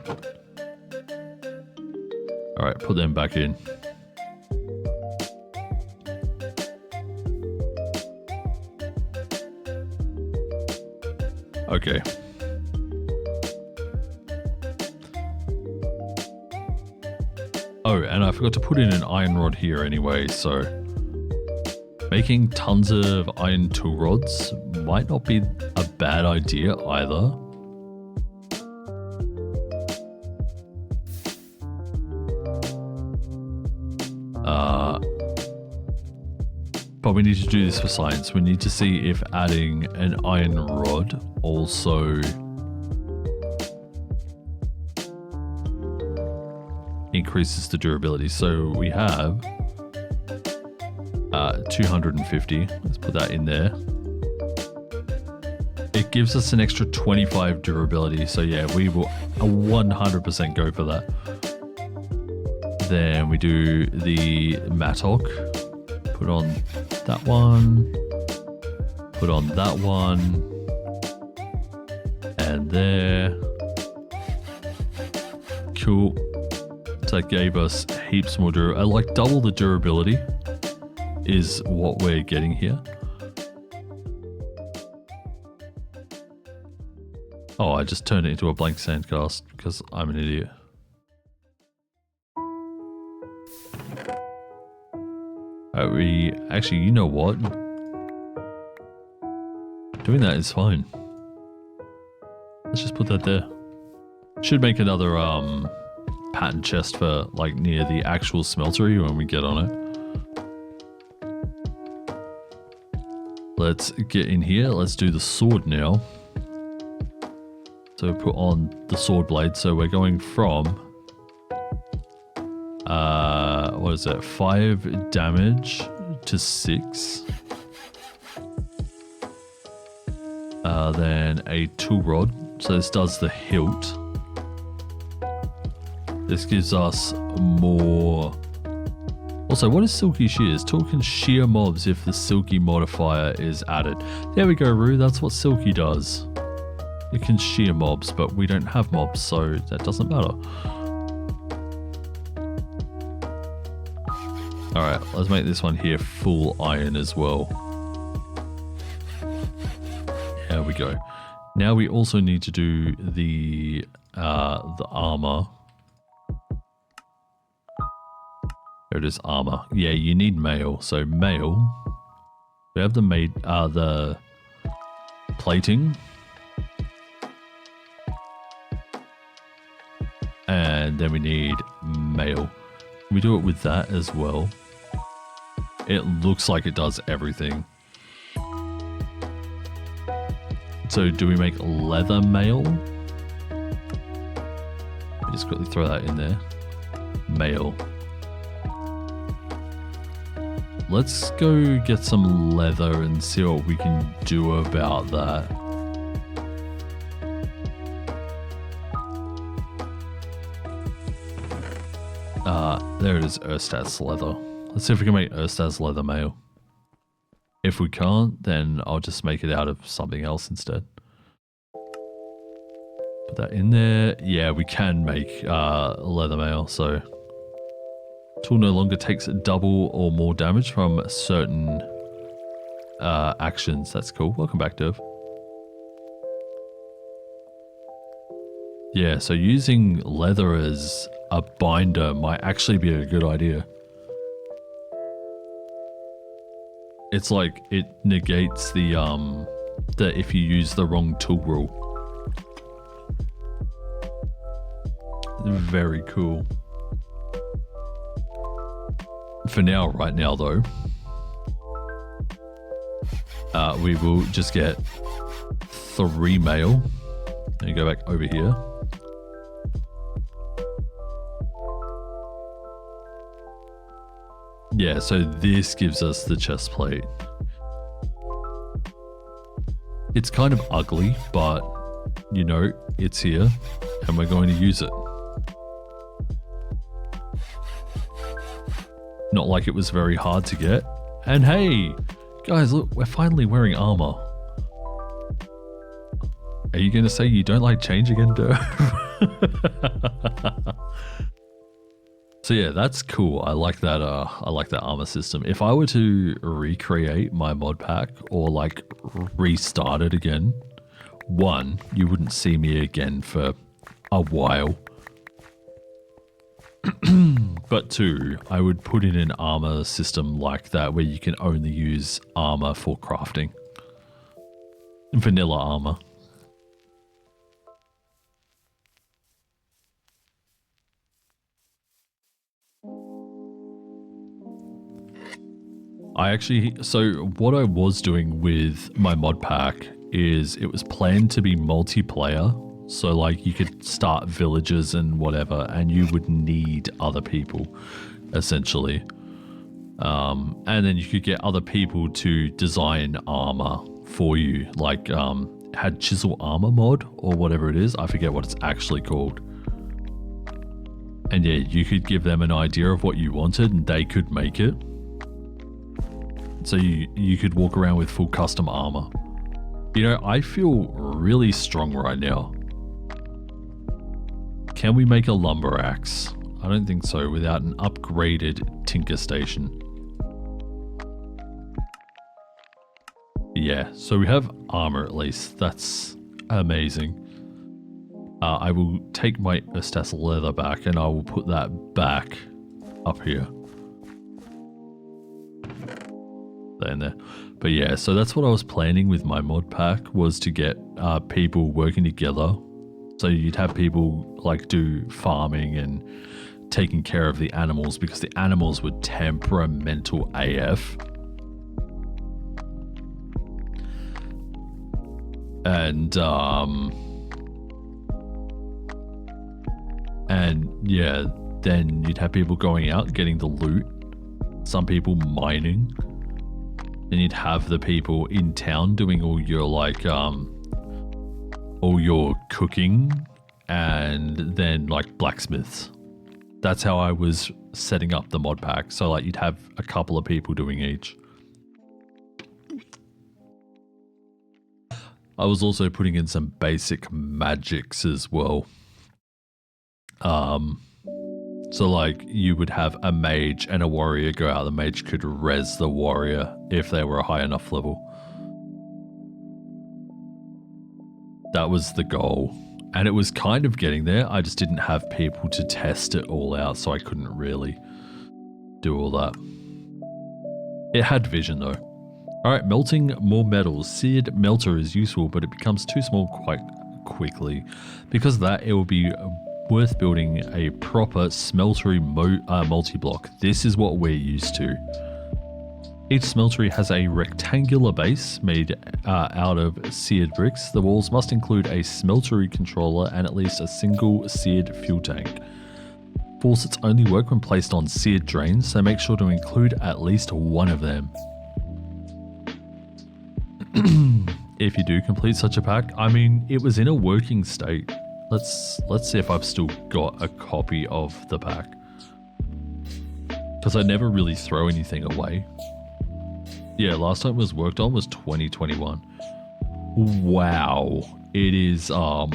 Alright, put them back in. Okay. Oh, and I forgot to put in an iron rod here anyway, so making tons of iron tool rods might not be a bad idea either. But we need to do this for science. We need to see if adding an iron rod also increases the durability. So we have 250. Let's put that in there. It gives us an extra 25 durability. So yeah, we will 100% go for that. Then we do the mattock. Put on that one. Put on that one. And there. Cool. So that gave us heaps more durability. Like double the durability is what we're getting here. Oh, I just turned it into a blank sandcast because I'm an idiot. Actually, you know what? Doing that is fine. Let's just put that there. Should make another pattern chest for like near the actual smeltery when we get on it. Let's get in here. Let's do the sword now. So put on the sword blade. So we're going from what is that? 5 damage to 6. Then a tool rod. So this does the hilt. This gives us more. Also, what is silky shears? Tool can shear mobs if the silky modifier is added. There we go, Rue. That's what silky does. It can shear mobs, but we don't have mobs, so that doesn't matter. Alright, let's make this one here full iron as well. There we go. Now we also need to do the armor. There it is, armor. Yeah, you need mail. So mail. We have the plating. And then we need mail. We do it with that as well. It looks like it does everything. So do we make leather mail? Just quickly throw that in there. Mail. Let's go get some leather and see what we can do about that. There it is, Erstats leather. Let's see if we can make Erstats leather mail. If we can't, then I'll just make it out of something else instead. Put that in there. Yeah, we can make leather mail, so tool no longer takes double or more damage from certain actions. That's cool. Welcome back, Dev. Yeah, so using leather as a binder might actually be a good idea. It's like it negates the if you use the wrong tool rule. Very cool. For now, right now though, we will just get 3 mail. And go back over here. Yeah, so this gives us the chest plate. It's kind of ugly, but you know, it's here and we're going to use it. Not like it was very hard to get. And hey, guys, look, we're finally wearing armor. Are you going to say you don't like change again, Durf? So yeah, that's cool. I like that armor system. If I were to recreate my mod pack or like restart it again, one, you wouldn't see me again for a while. But two, I would put in an armor system like that where you can only use armor for crafting. Vanilla armor. So what I was doing with my mod pack is it was planned to be multiplayer. So like you could start villages and whatever, and you would need other people essentially. And then you could get other people to design armor for you, like had chisel armor mod or whatever it is. I forget what it's actually called. And yeah, you could give them an idea of what you wanted and they could make it. So you could walk around with full custom armor. You know, I feel really strong right now. Can we make a lumber axe? I don't think so without an upgraded tinker station. Yeah, so we have armor at least. That's amazing. I will take my Estes leather back and I will put that back up here. There and there. But yeah, so that's what I was planning with my mod pack, was to get people working together. So you'd have people like do farming and taking care of the animals, because the animals were temperamental AF. And yeah, then you'd have people going out getting the loot, some people mining, then you'd have the people in town doing all your like all your cooking, and then like blacksmiths. That's how I was setting up the mod pack. So like you'd have a couple of people doing each. I was also putting in some basic magics as well. So like you would have a mage and a warrior go out. The mage could res the warrior if they were a high enough level. That was the goal. And it was kind of getting there. I just didn't have people to test it all out, so I couldn't really do all that. It had vision though. Alright, melting more metals. Seared melter is useful, but it becomes too small quite quickly. Because of that, it will be worth building a proper smeltery multi-block. This is what we're used to. Each smeltery has a rectangular base made out of seared bricks. The walls must include a smeltery controller and at least a single seared fuel tank. Faucets only work when placed on seared drains, so make sure to include at least one of them. If you do complete such a pack, I mean, it was in a working state. Let's see if I've still got a copy of the pack, because I never really throw anything away. Yeah, last time it was worked on was 2021. Wow, it is I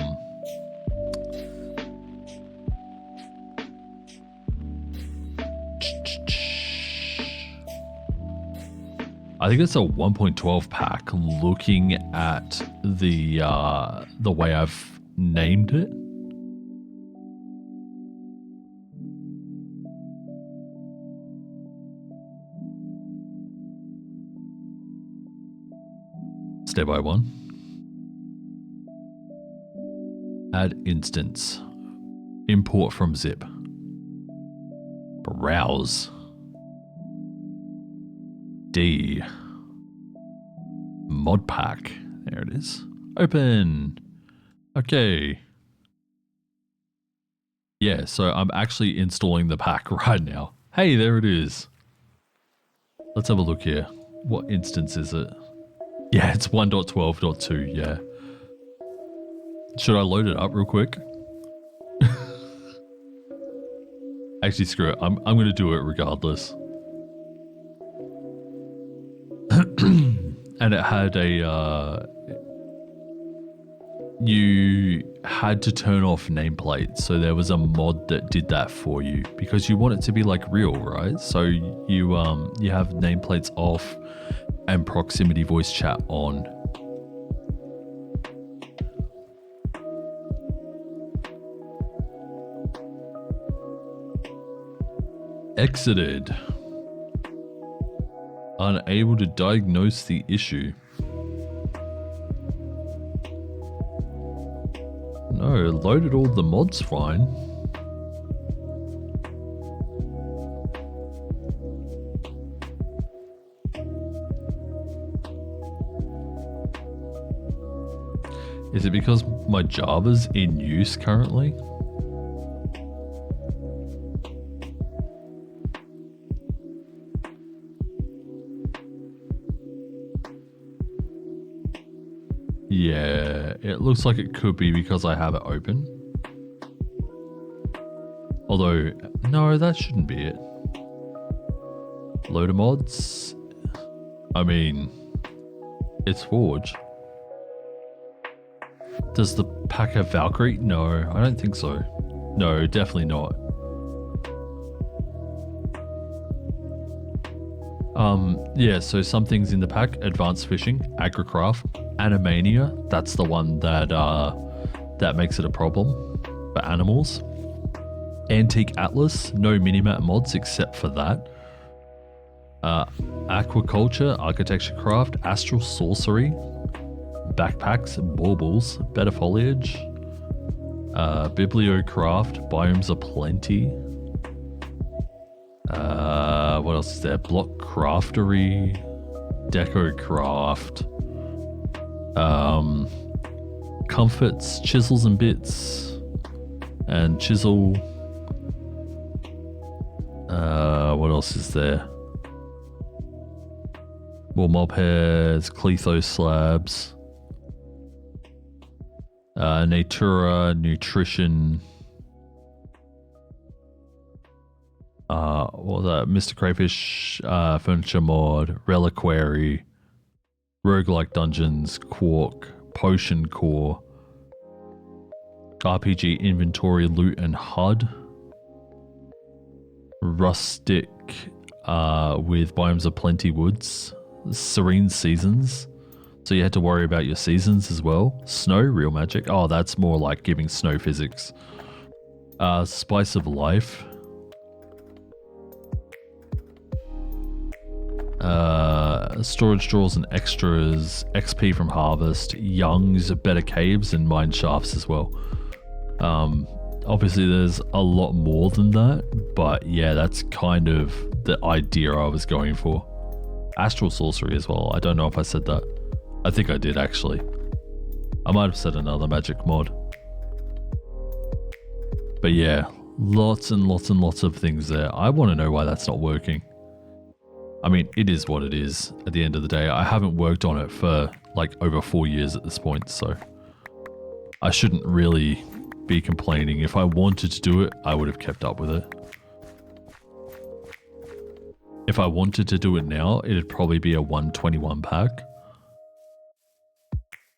think it's a 1.12 pack, looking at the way I've named it. Step by one. Add instance. Import from zip. Browse. D. Mod pack. There it is. Open. Okay. Yeah, so I'm actually installing the pack right now. Hey, there it is. Let's have a look here. What instance is it? Yeah, it's 1.12.2, yeah. Should I load it up real quick? Actually, screw it. I'm going to do it regardless. And it had a, you had to turn off nameplates. So there was a mod that did that for you, because you want it to be like real, right? So you have nameplates off and proximity voice chat on. Exited. Unable to diagnose the issue. No, loaded all the mods fine. Is it because my Java's in use currently? Yeah, it looks like it could be because I have it open. Although, no, that shouldn't be it. Loader mods? I mean, it's Forge. Does the pack have Valkyrie? No, I don't think so. No, definitely not. Yeah, so some things in the pack: Advanced Fishing, Agricraft, Animania. That's the one that that makes it a problem for animals. Antique Atlas, no minimap mods except for that. Aquaculture, Architecture Craft, Astral Sorcery, Backpacks, Baubles, Better Foliage, Bibliocraft, Biomes Aplenty. What else is there? Block Craftery, Deco Craft, Comforts, Chisels and Bits, and Chisel. What else is there? More mob hairs, Clethos slabs, Natura, Nutrition, what was that? Mr. Crayfish, Furniture Mod, Reliquary, Roguelike Dungeons, Quark, Potion Core, RPG Inventory, Loot and HUD, Rustic, with Biomes of Plenty Woods, Serene Seasons, so you had to worry about your seasons as well. Snow, Real Magic, oh that's more like giving snow physics. Spice of Life, storage drawers and extras, XP from Harvest, Young's, Better Caves, and Mine Shafts as well. Obviously there's a lot more than that, but yeah, that's kind of the idea I was going for. Astral Sorcery as well. I don't know if I said that. I think I did actually. I might have said another magic mod. But yeah, lots and lots and lots of things there. I want to know why that's not working. I mean, it is what it is at the end of the day. I haven't worked on it for like over 4 years at this point, so I shouldn't really be complaining. If I wanted to do it, I would have kept up with it. If I wanted to do it now, it'd probably be a 121 pack.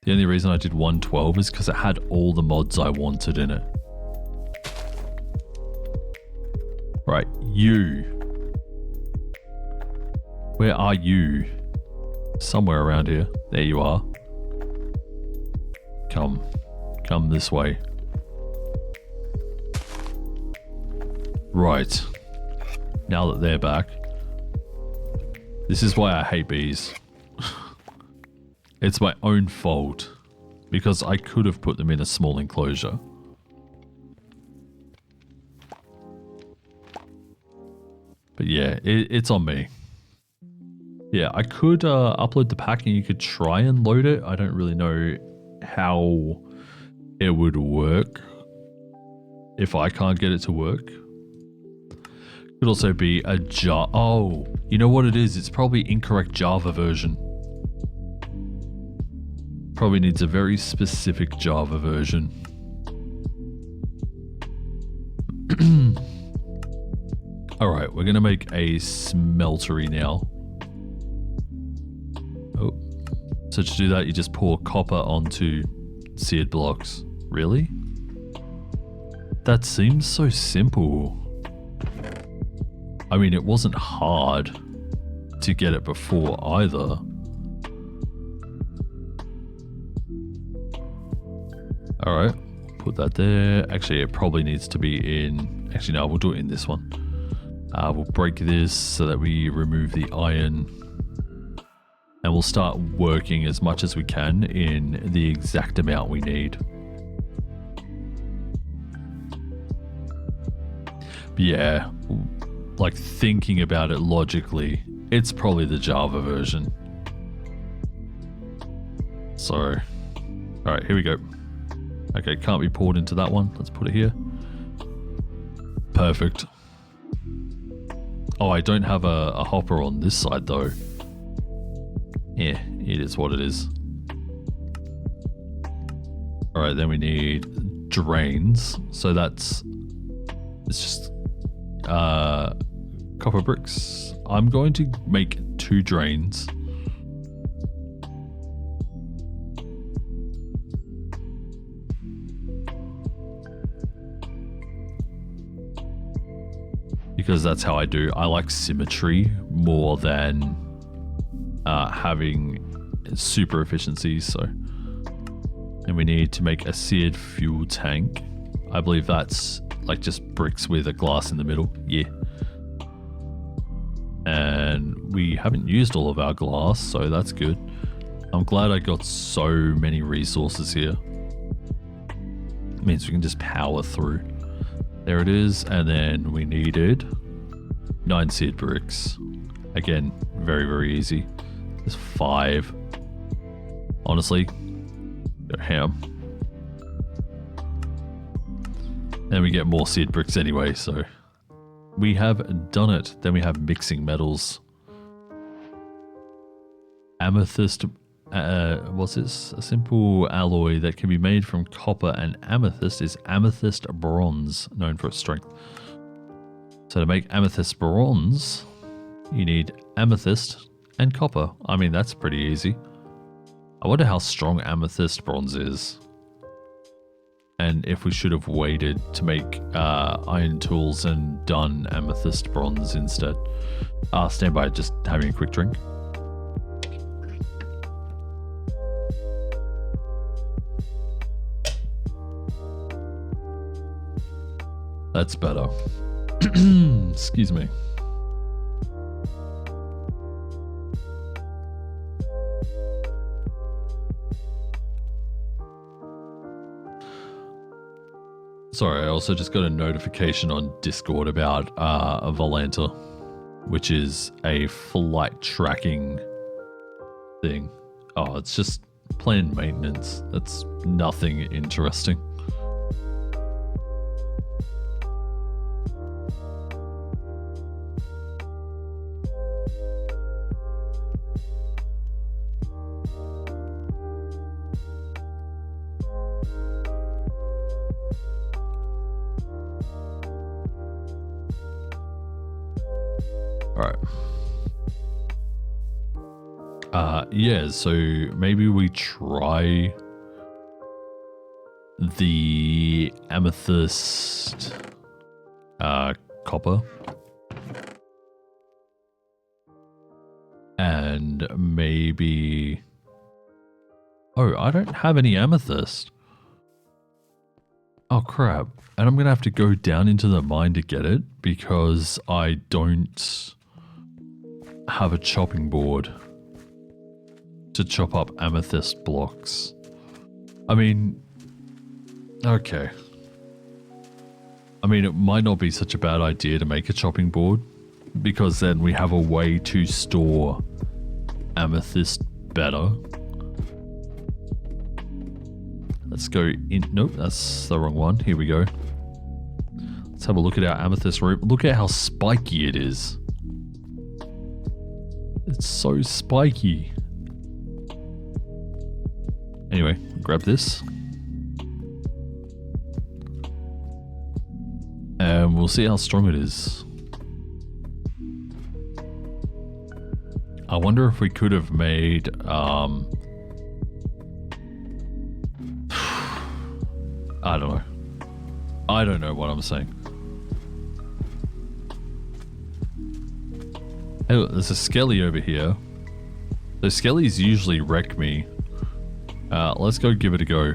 The only reason I did 112 is because it had all the mods I wanted in it. Right, you. Where are you? Somewhere around here. There you are. Come. Come this way. Right. Now that they're back. This is why I hate bees. It's my own fault. Because I could have put them in a small enclosure. But yeah, it's on me. Yeah, I could upload the pack and you could try and load it. I don't really know how it would work if I can't get it to work. Could also be a Java. Oh, you know what it is? It's probably incorrect Java version. Probably needs a very specific Java version. Alright, we're going to make a smeltery now. Oh. So to do that, you just pour copper onto seared blocks. Really? That seems so simple. I mean, it wasn't hard to get it before either. Alright, put that there. Actually, it probably needs to be in... Actually, no, we'll do it in this one. We'll break this so that we remove the iron. And we'll start working as much as we can in the exact amount we need. But yeah, like thinking about it logically, it's probably the Java version. So, alright, here we go. Okay, can't be poured into that one. Let's put it here. Perfect. Oh, I don't have a hopper on this side though. Yeah, it is what it is. Alright, then we need drains. So it's just copper bricks. I'm going to make 2 drains. Because that's how I do. I like symmetry more than having super efficiencies. So, and we need to make a seared fuel tank. I believe that's like just bricks with a glass in the middle. Yeah. And we haven't used all of our glass, so that's good. I'm glad I got so many resources here. It means we can just power through. There it is. And then we needed 9 seared bricks. Again, very, very easy. There's 5. Honestly, go ham. And we get more seared bricks anyway, so we have done it. Then we have mixing metals. Amethyst, what's this? A simple alloy that can be made from copper and amethyst is amethyst bronze, known for its strength. So to make amethyst bronze, you need amethyst and copper. I mean, that's pretty easy. I wonder how strong amethyst bronze is. And if we should have waited to make iron tools and done amethyst bronze instead. Stand by, just having a quick drink. That's better. Excuse me. Sorry, I also just got a notification on Discord about Volanta, which is a flight tracking thing. Oh, it's just planned maintenance. That's nothing interesting. Yeah, so maybe we try the amethyst copper and maybe I don't have any amethyst. Oh crap. And I'm gonna have to go down into the mine to get it because I don't have a chopping board to chop up amethyst blocks. I mean, okay. I mean, it might not be such a bad idea to make a chopping board because then we have a way to store amethyst better. Let's go in. Nope, that's the wrong one. Here we go. Let's have a look at our amethyst root. Look at how spiky it is. It's so spiky. Anyway, grab this. And we'll see how strong it is. I wonder if we could have made I don't know. I don't know what I'm saying. Hey, look, there's a skelly over here. The skellies usually wreck me. Let's go give it a go.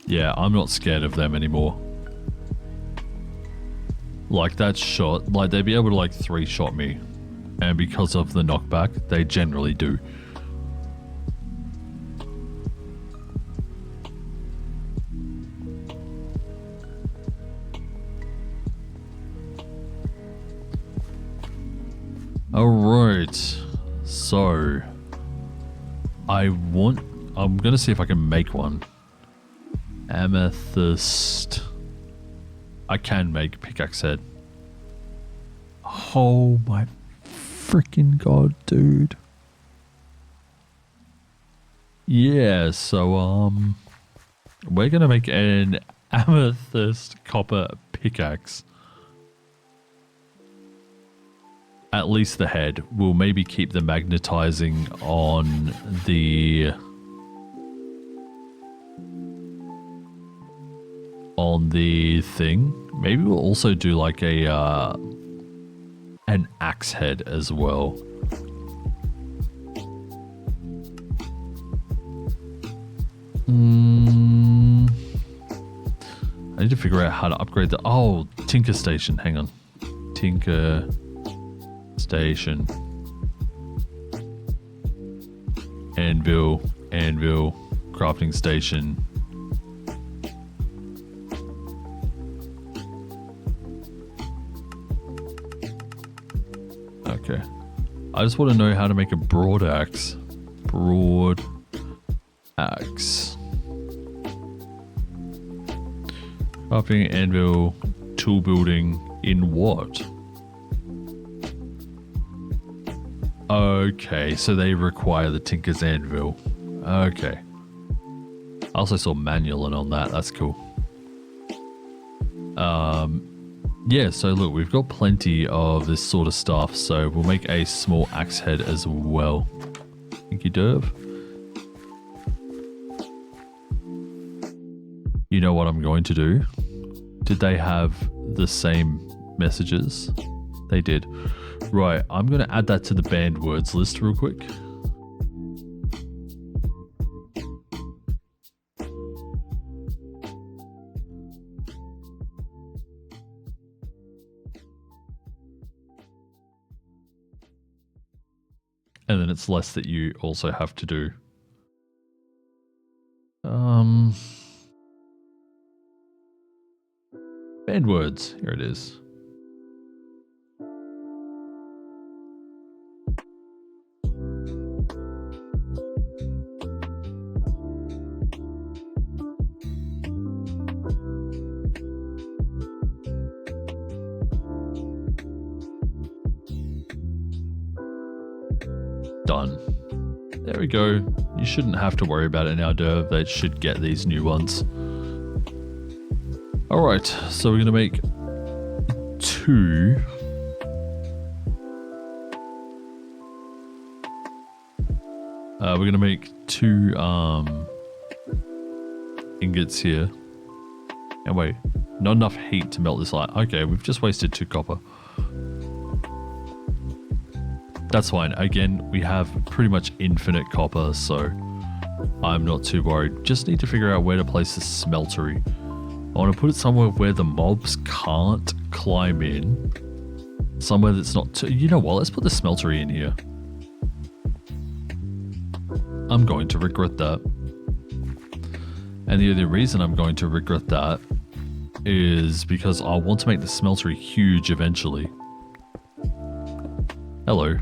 Yeah, I'm not scared of them anymore. Like that shot, like they'd be able to like 3-shot me. And because of the knockback, they generally do. Alright, so I'm gonna see if I can make one. Amethyst. I can make pickaxe head. Oh my freaking god, dude. Yeah, so we're gonna make an amethyst copper pickaxe. At least the head. We'll maybe keep the magnetizing on the thing. Maybe we'll also do like a an axe head as well. I need to figure out how to upgrade the Tinker Station. Hang on. Tinker Station. Anvil, crafting station. Okay. I just want to know how to make a broad axe. Broad axe. Crafting, anvil, tool building in what? Okay, so they require the Tinker's Anvil. Okay. I also saw manual on that. That's cool. Yeah, so look, we've got plenty of this sort of stuff, so we'll make a small axe head as well. Thank you, Derv. You know what I'm going to do? Did they have the same messages? They did. Right, I'm going to add that to the banned words list real quick. And then it's less that you also have to do. Banned words, here it is. Done. There we go. You shouldn't have to worry about it now, Derv. They should get these new ones. Alright, so we're going to make 2. We're going to make 2 ingots here. And wait, not enough heat to melt this light. Okay, we've just wasted 2 copper. That's fine. Again, we have pretty much infinite copper, so I'm not too worried. Just need to figure out where to place the smeltery. I want to put it somewhere where the mobs can't climb in. Somewhere that's not too... You know what? Let's put the smeltery in here. I'm going to regret that. And the only reason I'm going to regret that is because I want to make the smeltery huge eventually. Hello.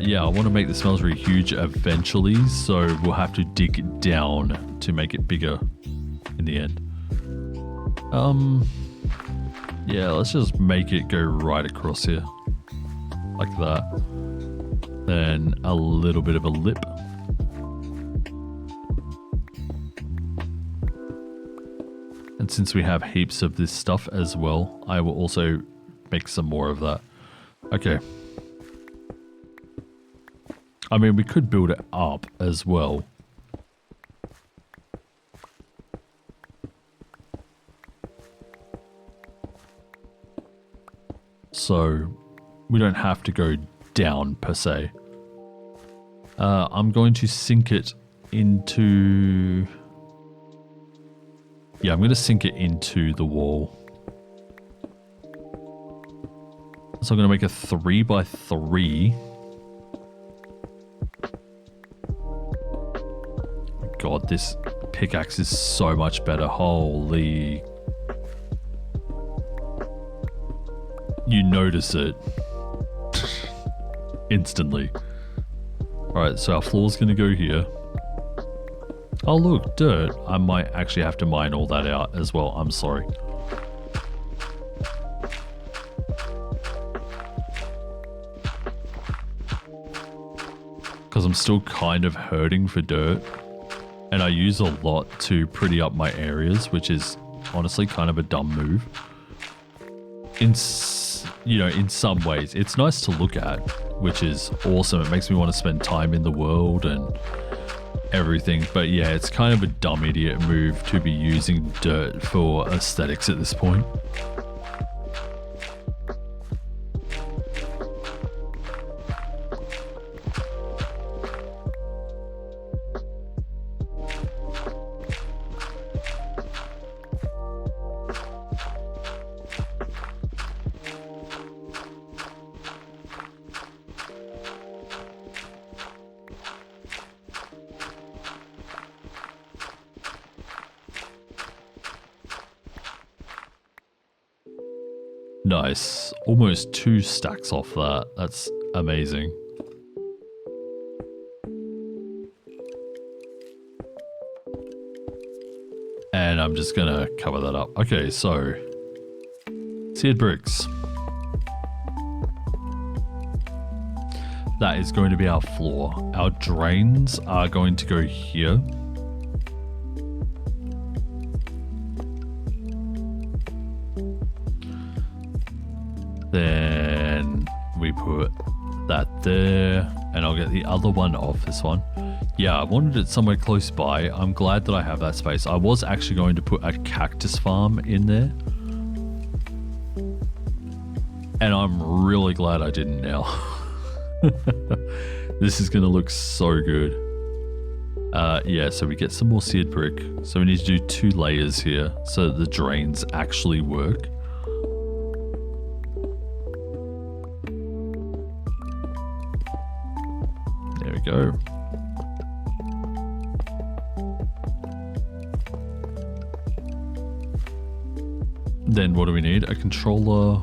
Yeah, I want to make the smeltery huge eventually, so we'll have to dig down to make it bigger in the end. Yeah, let's just make it go right across here. Like that. Then a little bit of a lip. And since we have heaps of this stuff as well, I will also make some more of that. Okay. I mean, we could build it up as well. So, we don't have to go down per se. I'm going to sink it into... Yeah, I'm going to sink it into the wall. So I'm going to make a 3x3. God, this pickaxe is so much better. Holy. You notice it instantly. Alright, so our floor's going to go here. Oh look, dirt. I might actually have to mine all that out as well. I'm sorry. Because I'm still kind of hurting for dirt. And I use a lot to pretty up my areas, which is honestly kind of a dumb move. In some ways, it's nice to look at, which is awesome. It makes me want to spend time in the world and everything. But yeah, it's kind of a dumb idiot move to be using dirt for aesthetics at this point. Nice. Almost 2 stacks off that. That's amazing. And I'm just going to cover that up. Okay, so seared bricks. That is going to be our floor. Our drains are going to go here. Then we put that there, and I'll get the other one off this one. Yeah, I wanted it somewhere close by. I'm glad that I have that space. I was actually going to put a cactus farm in there. And I'm really glad I didn't now. This is going to look so good. Yeah, so we get some more seared brick. So we need to do 2 layers here so that the drains actually work. There we go. Then what do we need? A controller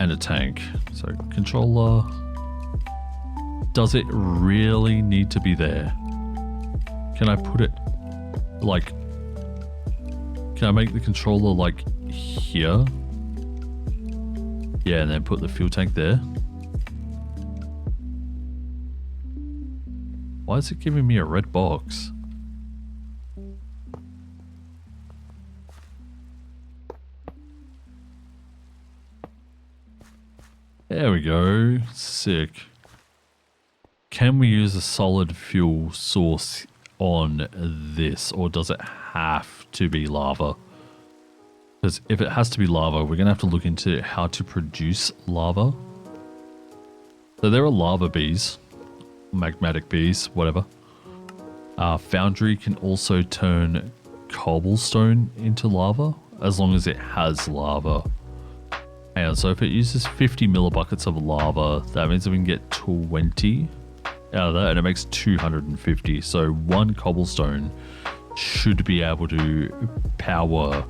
and a tank. So controller. Does it really need to be there? Can I put it like, can I make the controller like here? Yeah, and then put the fuel tank there. Why is it giving me a red box? There we go. Sick. Can we use a solid fuel source on this, or does it have to be lava? Because if it has to be lava, we're going to have to look into how to produce lava. So there are lava bees, magmatic bees, whatever. Foundry can also turn cobblestone into lava, as long as it has lava. And so if it uses 50 millibuckets of lava, that means that we can get 20 out of that, and it makes 250. So 1 cobblestone should be able to power,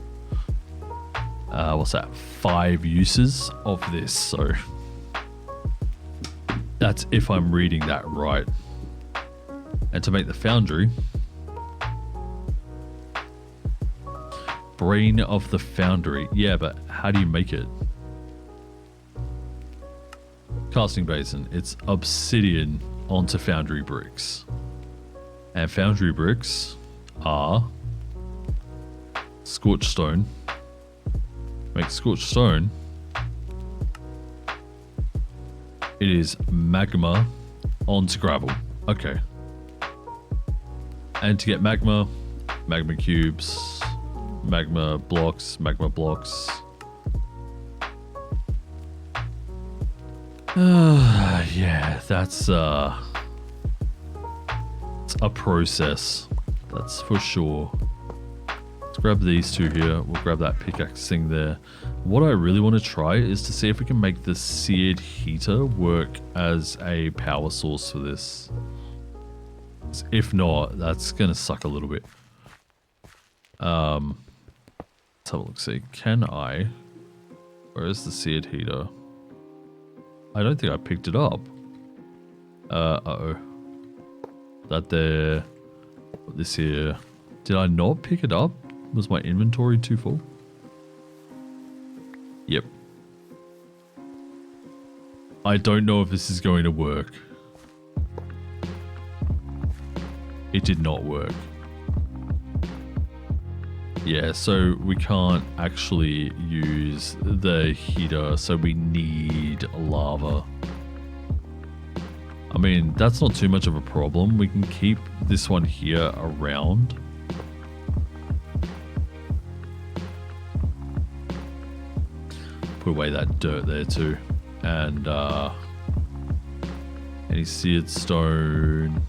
what's that, 5 uses of this. So that's if I'm reading that right. And to make the foundry, brain of the foundry. Yeah, but how do you make it? Casting basin. It's obsidian onto foundry bricks. And foundry bricks are scorched stone. Make scorched stone. It is magma onto gravel. Okay. And to get magma, magma cubes, magma blocks, magma blocks. Yeah, that's it's a process. That's for sure. grab these two here. We'll grab that pickaxe thing there. What I really want to try is to see if we can make the seared heater work as a power source for this. If not, that's going to suck a little bit. Let's have a look. See, can I... Where is the seared heater? I don't think I picked it up. Uh-oh. That there. This here. Did I not pick it up? Was my inventory too full? Yep. I don't know if this is going to work. It did not work. Yeah, so we can't actually use the heater, so we need lava. I mean, that's not too much of a problem. We can keep this one here around. Put away that dirt there too. And any seared stone.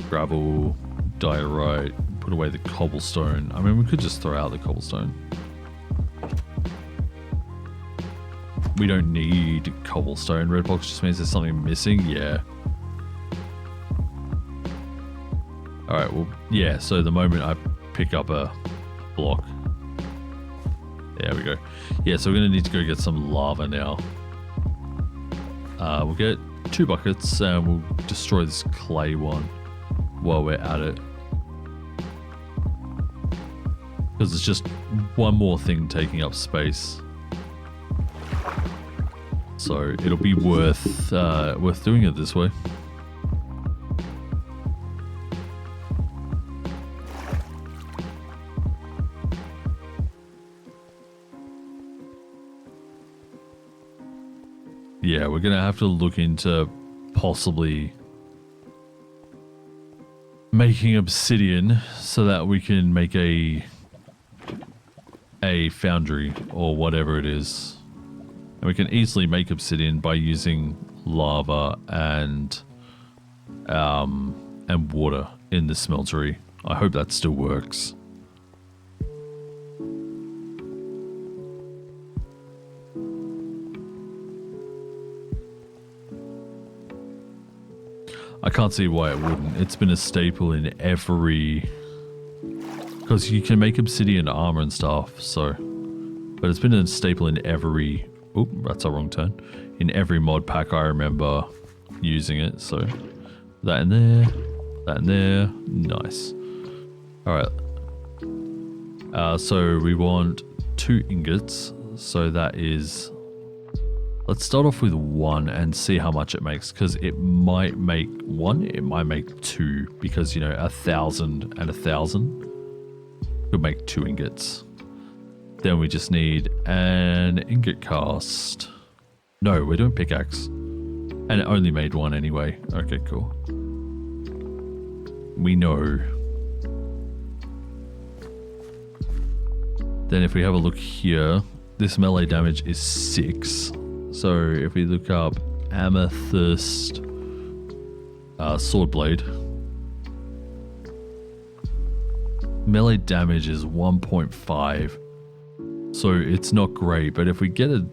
Gravel, diorite, put away the cobblestone. I mean, we could just throw out the cobblestone. We don't need cobblestone. Red box just means there's something missing. Yeah. Alright, well, yeah, so the moment I pick up a block. There we go. Yeah, so we're going to need to go get some lava now. We'll get 2 buckets and we'll destroy this clay one while we're at it. Because it's just one more thing taking up space. So it'll be worth doing it this way. Yeah, we're gonna have to look into possibly making obsidian so that we can make a foundry or whatever it is. And we can easily make obsidian by using lava and water in the smeltery. I hope that still works. I can't see why it wouldn't. It's been a staple in every... Because you can make obsidian armor and stuff, so... But it's been a staple in every... Oop, that's a wrong turn. In every mod pack I remember using it, so... That in there. That in there. Nice. Alright. So we want 2 ingots. So that is... Let's start off with 1 and see how much it makes, because it might make 1, it might make 2, because, you know, 1,000 and 1,000 could make 2 ingots. Then we just need an ingot cast. No, we're doing pickaxe. And it only made 1 anyway. Okay, cool. We know. Then if we have a look here, this melee damage is 6. So if we look up amethyst sword blade, melee damage is 1.5. So it's not great, but if we get a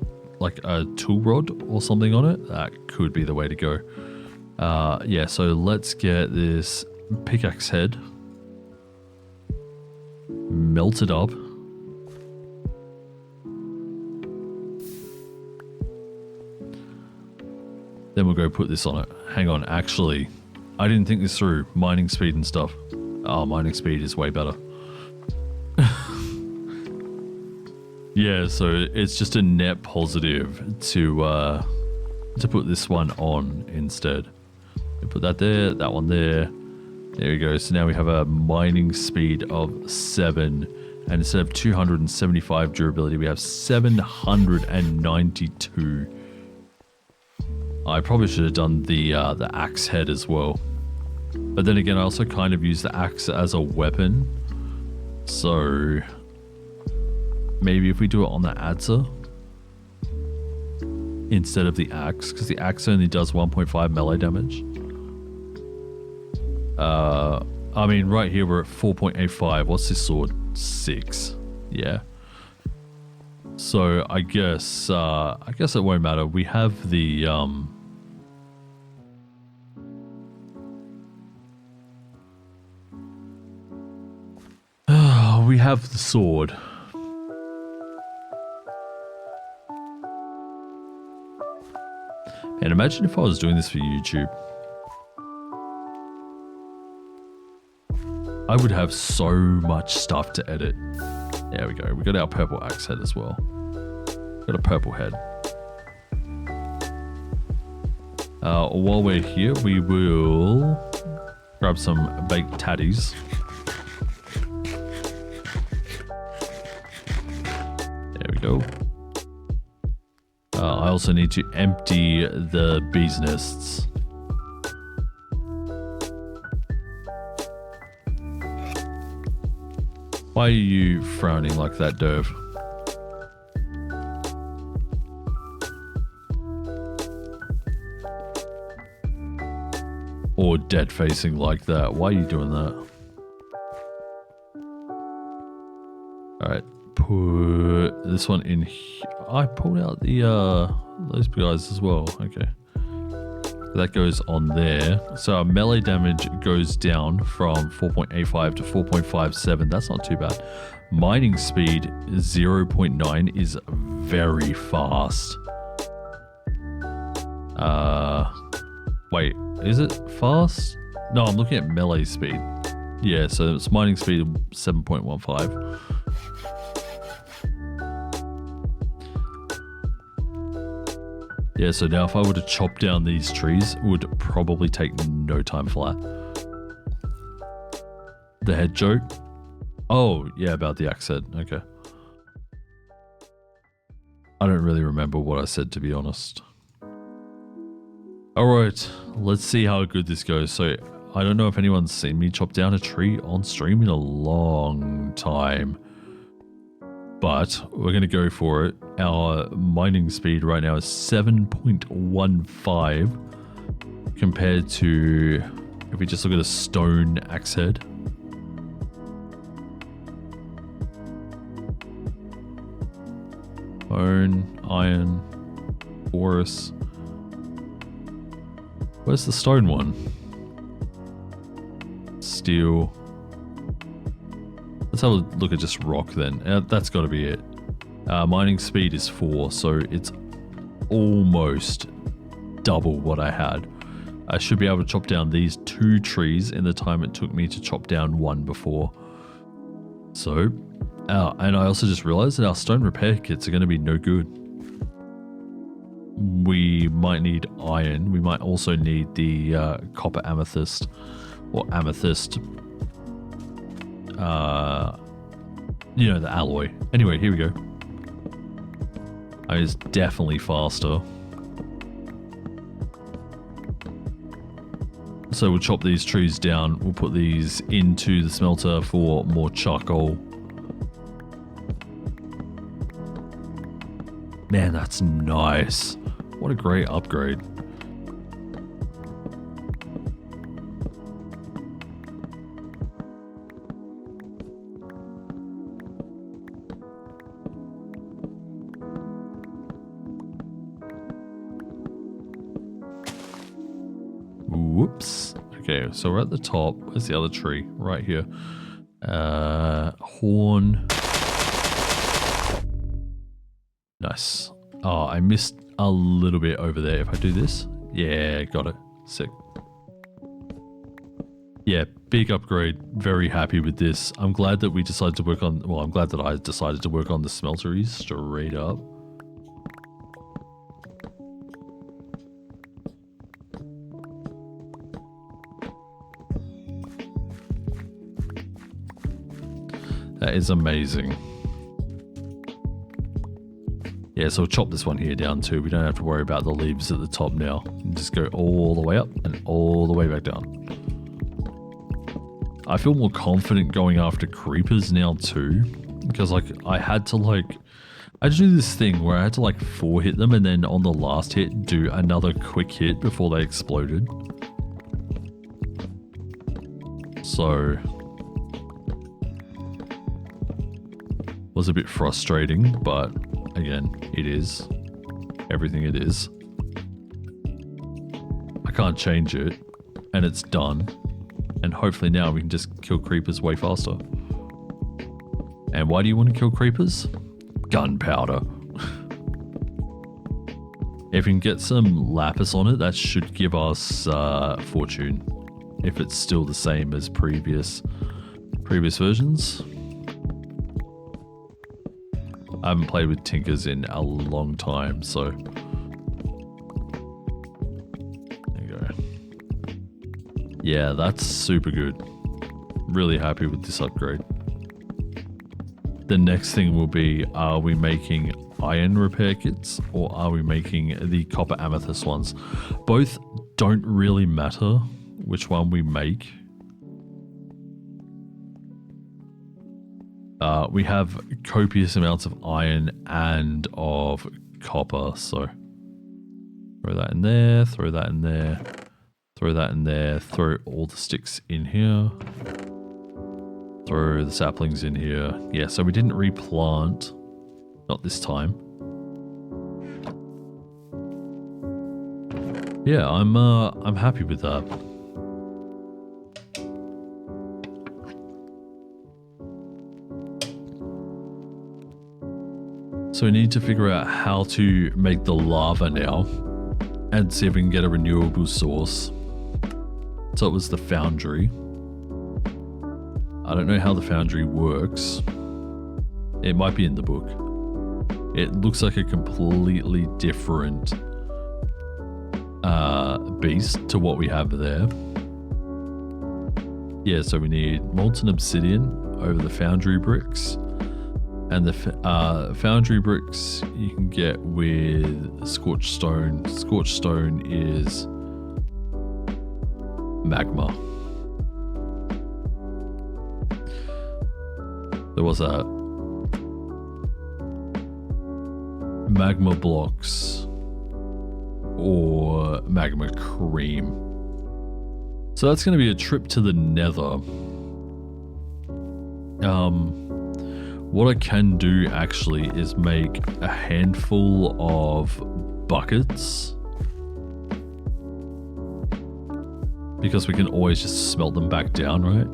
tool rod or something on it, that could be the way to go. Yeah, so let's get this pickaxe head, melt it up. Then we'll go put this on it. Hang on, actually, I didn't think this through. Mining speed and stuff. Oh, mining speed is way better. Yeah, so it's just a net positive to put this one on instead. We put that there, that one there. There we go. So now we have a mining speed of 7. And instead of 275 durability, we have 792. I probably should have done the axe head as well. But then again, I also kind of use the axe as a weapon. So maybe if we do it on the adzer instead of the axe, because the axe only does 1.5 melee damage. I mean, right here we're at 4.85. What's this sword? 6. Yeah. So I guess it won't matter. We have the we have the sword. And imagine if I was doing this for YouTube. I would have so much stuff to edit. There we go. We got our purple axe head as well. Got a purple head. While we're here, we will grab some baked tatties. There we go. I also need to empty the bees' nests. Why are you frowning like that, Derv? Or dead facing like that? Why are you doing that? Alright, put this one in here. I pulled out the those guys as well. Okay. That goes on there. So our melee damage goes down from 4.85 to 4.57. That's not too bad. Mining speed 0.9 is very fast. Wait, is it fast? No, I'm looking at melee speed. Yeah, so it's mining speed of 7.15. Yeah, so now if I were to chop down these trees, it would probably take no time flat. The head joke? Oh, yeah, about the axe head. Okay. I don't really remember what I said, to be honest. Alright, let's see how good this goes. So, I don't know if anyone's seen me chop down a tree on stream in a long time. But we're going to go for it. Our mining speed right now is 7.15 compared to, if we just look at a stone axe head. Bone, iron, porous. Where's the stone one? Steel. Let's have a look at just rock then. That's got to be it. Mining speed is 4, so it's almost double what I had. I should be able to chop down these 2 trees in the time it took me to chop down 1 before. So, and I also just realized that our stone repair kits are going to be no good. We might need iron. We might also need the copper amethyst or amethyst. You know, the alloy. Anyway, here we go. It's definitely faster. So we'll chop these trees down. We'll put these into the smelter for more charcoal. Man, that's nice. What a great upgrade. Whoops. Okay, so we're at the top. Where's the other tree? Right here. Horn. Nice. Oh, I missed a little bit over there. If I do this. Yeah, got it. Sick. Yeah, big upgrade. Very happy with this. I'm glad that we decided to work on... Well, I'm glad that I decided to work on the smelteries straight up. That is amazing. Yeah, so we'll chop this one here down too. We don't have to worry about the leaves at the top now. And just go all the way up and all the way back down. I feel more confident going after creepers now too. Because like I had to do this thing where I had to like 4 hit them and then on the last hit do another quick hit before they exploded. So was a bit frustrating, but again, it is everything it is. I can't change it, and it's done. And hopefully now we can just kill creepers way faster. And why do you want to kill creepers? Gunpowder. If we can get some lapis on it, that should give us fortune. If it's still the same as previous versions. I haven't played with Tinkers in a long time, so there you go. Yeah, that's super good. Really happy with this upgrade. The next thing will be, are we making iron repair kits or are we making the copper amethyst ones? Both don't really matter which one we make. We have copious amounts of iron and of copper, so throw that in there, throw that in there, throw that in there, throw all the sticks in here, throw the saplings in here. Yeah, so we didn't replant, not this time. Yeah, I'm happy with that. So we need to figure out how to make the lava now and see if we can get a renewable source. So it was the foundry. I don't know how the foundry works. It might be in the book. It looks like a completely different beast to what we have there. Yeah, so we need molten obsidian over the foundry bricks. And the foundry bricks you can get with scorched stone. Scorched stone is magma. There was a magma blocks or magma cream. So that's going to be a trip to the nether. What I can do actually is make a handful of buckets, because we can always just smelt them back down, right?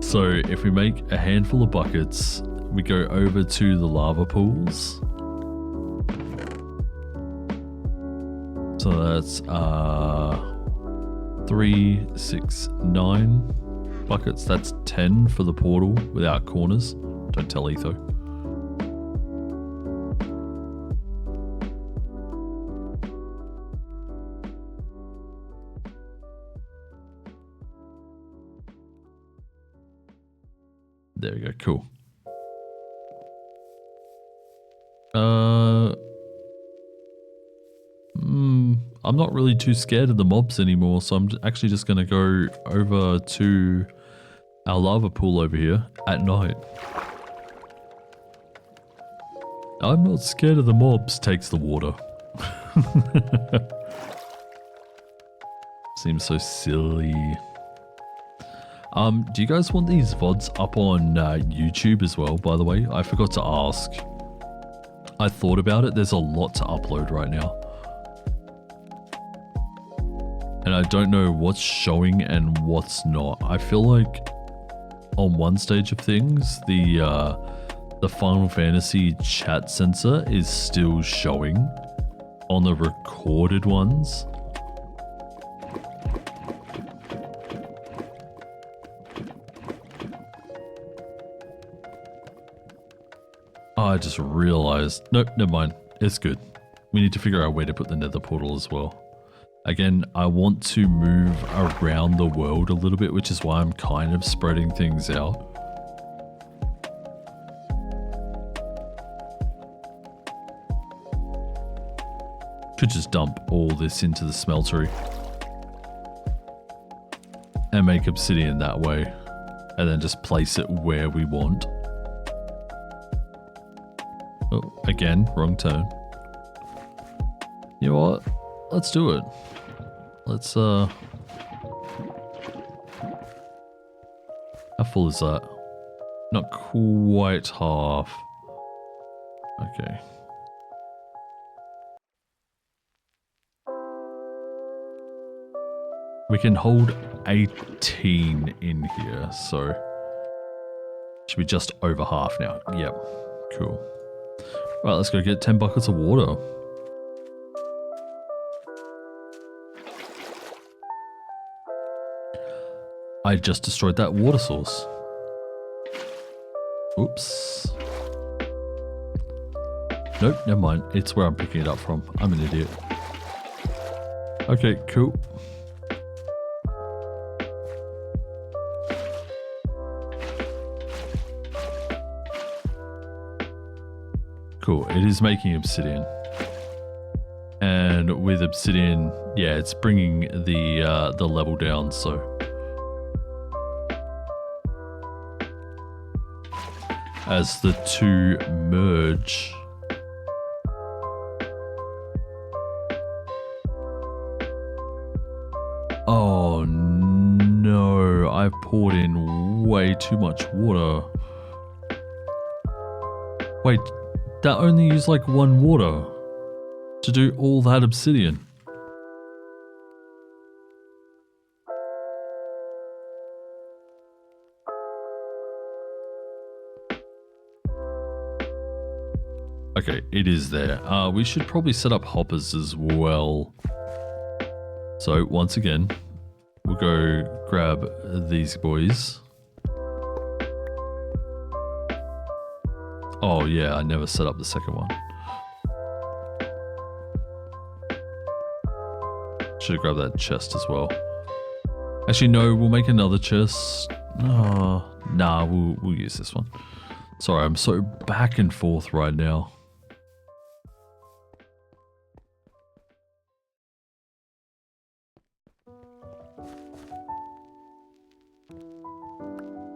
So if we make a handful of buckets, we go over to the lava pools. So that's 3, 6, 9 buckets. That's 10 for the portal without corners. Don't tell Etho. There we go, cool. I'm not really too scared of the mobs anymore, so I'm actually just going to go over to our lava pool over here at night. I'm not scared of the mobs, takes the water. Seems so silly. Do you guys want these VODs up on YouTube as well, by the way? I forgot to ask. I thought about it, there's a lot to upload right now. And I don't know what's showing and what's not. I feel like on one stage of things, the Final Fantasy chat sensor is still showing on the recorded ones. Oh, I just realized. Nope, never mind. It's good. We need to figure out a way to put the nether portal as well. Again, I want to move around the world a little bit, which is why I'm kind of spreading things out. Could just dump all this into the smeltery and make obsidian that way, and then just place it where we want. Oh, again, wrong turn. You know what? Let's do it. Let's full is that? Not quite half. Okay. We can hold 18 in here, so should be just over half now. Yep, cool. Right, let's go get 10 buckets of water. I just destroyed that water source. Oops. Nope, never mind. It's where I'm picking it up from. I'm an idiot. Okay, cool. Cool, it is making obsidian. And with obsidian, yeah, it's bringing the level down, so. As the two merge. Oh no, I've poured in way too much water. Wait, that only used like one water to do all that obsidian. Okay, it is there. We should probably set up hoppers as well. So once again, we'll go grab these boys. Oh yeah, I never set up the second one. Should have grabbed that chest as well. Actually, no, we'll make another chest. Oh, nah, we'll use this one. Sorry, I'm so back and forth right now.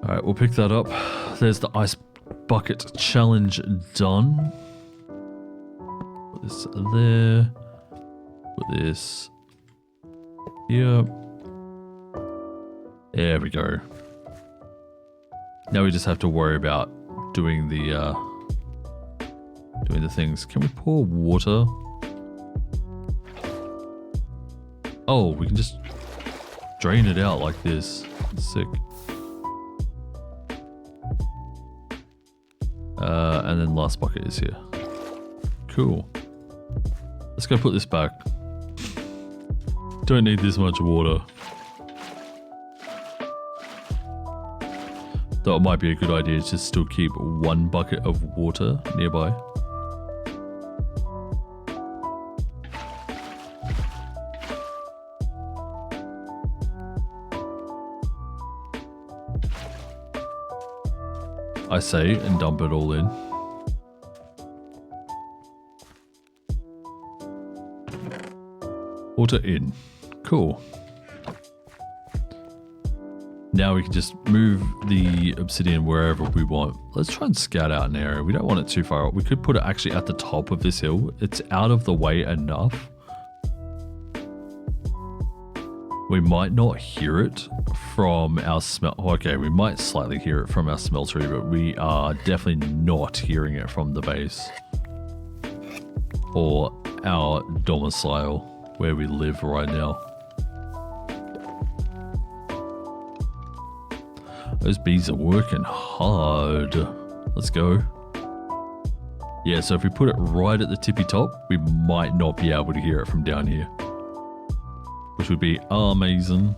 Alright, we'll pick that up. There's the ice bucket challenge done. Put this there. Put this here. There we go. Now we just have to worry about doing the things. Can we pour water? Oh, we can just drain it out like this. Sick. And then last bucket is here. Cool. Let's go put this back. Don't need this much water. Though it might be a good idea to still keep one bucket of water nearby. I say, and dump it all in. Water in. Cool. Now we can just move the obsidian wherever we want. Let's try and scout out an area. We don't want it too far up. We could put it actually at the top of this hill. It's out of the way enough. We might not hear it from our okay, we might slightly hear it from our smeltery, but we are definitely not hearing it from the base. Or our domicile, where we live right now. Those bees are working hard. Let's go. Yeah, so if we put it right at the tippy top, we might not be able to hear it from down here. Which would be amazing.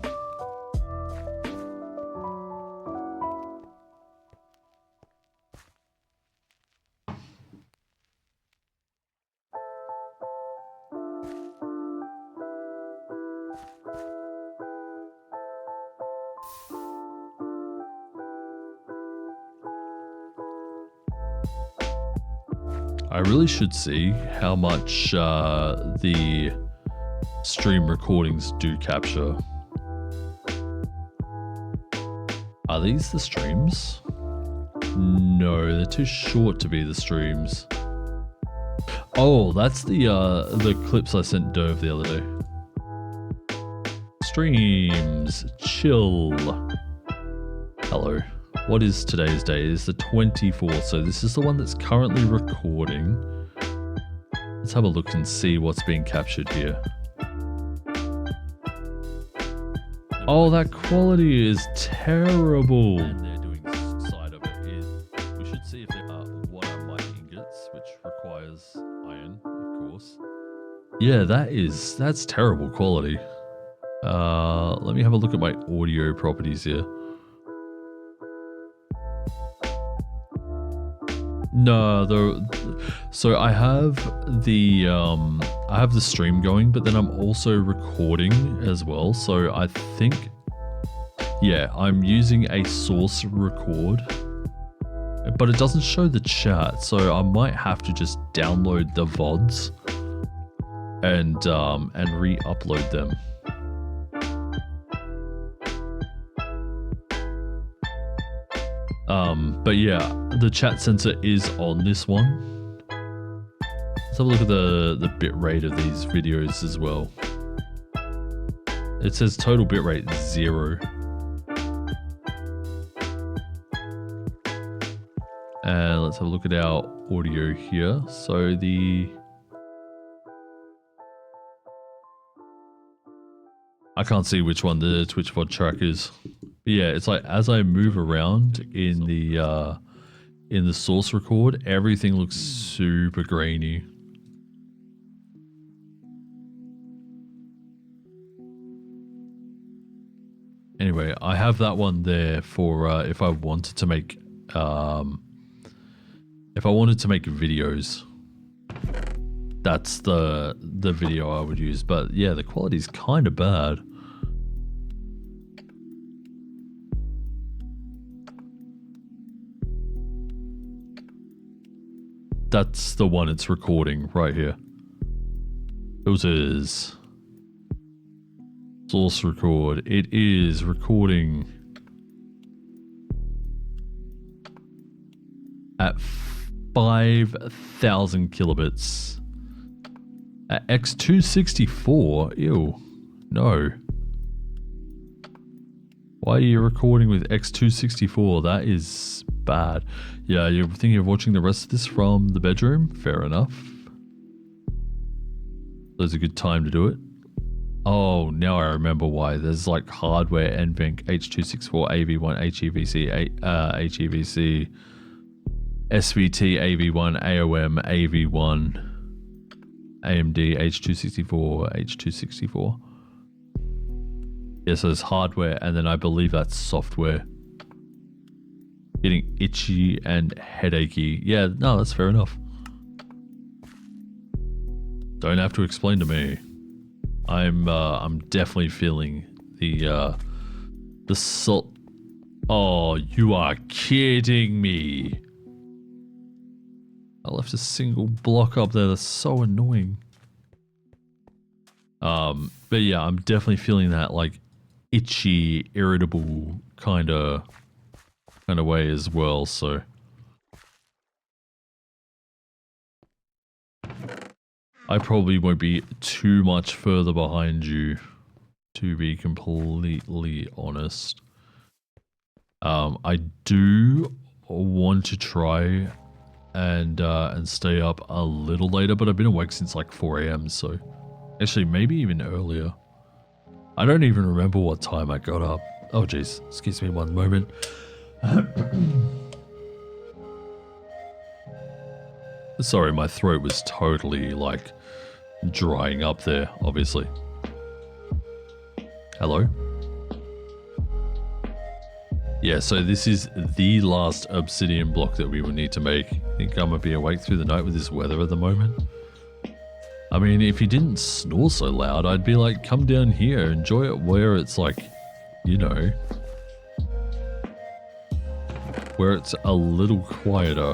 I really should see how much the stream recordings do capture. Are these the streams? No, they're too short to be the streams. Oh, that's the clips I sent Dove the other day. Streams, chill. Hello. What is today's date? It is the 24th, so this is the one that's currently recording. Let's have a look and see what's being captured here. Oh, that quality is terrible. And they're doing side of it is we should see if there are wire mic ingots, which requires iron, of course. Yeah, that's terrible quality. Let me have a look at my audio properties here. No, so I have the stream going, but then I'm also recording as well. So I think, yeah, I'm using a source record, but it doesn't show the chat. So I might have to just download the VODs and re-upload them. But yeah, the chat sensor is on this one. Let's have a look at the bitrate of these videos as well. It says total bitrate 0. And let's have a look at our audio here. So I can't see which one the Twitch VOD track is. But yeah, it's like as I move around in the source record, everything looks super grainy. Anyway, I have that one there for if I wanted to make videos. That's the video I would use. But yeah, the quality's kind of bad. That's the one it's recording right here. It is source record. It is recording at 5,000 kilobits. At X264? Ew. No. Why are you recording with X264? That is bad. Yeah, you're thinking of watching the rest of this from the bedroom? Fair enough. There's a good time to do it. Oh, now I remember why. There's like hardware NVENC H264 AV1 HEVC HEVC SVT AV1 AOM AV1 AMD H264 H264. Yeah, so there's hardware, and then I believe that's software. Getting itchy and headachy. Yeah, no, that's fair enough. Don't have to explain to me. I'm definitely feeling the salt. Oh, you are kidding me. I left a single block up there. That's so annoying. But yeah, I'm definitely feeling that like itchy, irritable kind of way as well, so I probably won't be too much further behind you, to be completely honest. I do want to try and stay up a little later, but I've been awake since like 4 AM, so actually maybe even earlier. I don't even remember what time I got up. Oh jeez, excuse me one moment. Sorry, my throat was totally like drying up there, obviously. Hello? Yeah, so this is the last obsidian block that we will need to make. I think I'm gonna be awake through the night with this weather at the moment. I mean, if you didn't snore so loud, I'd be like, come down here, enjoy it where it's like, you know, where it's a little quieter.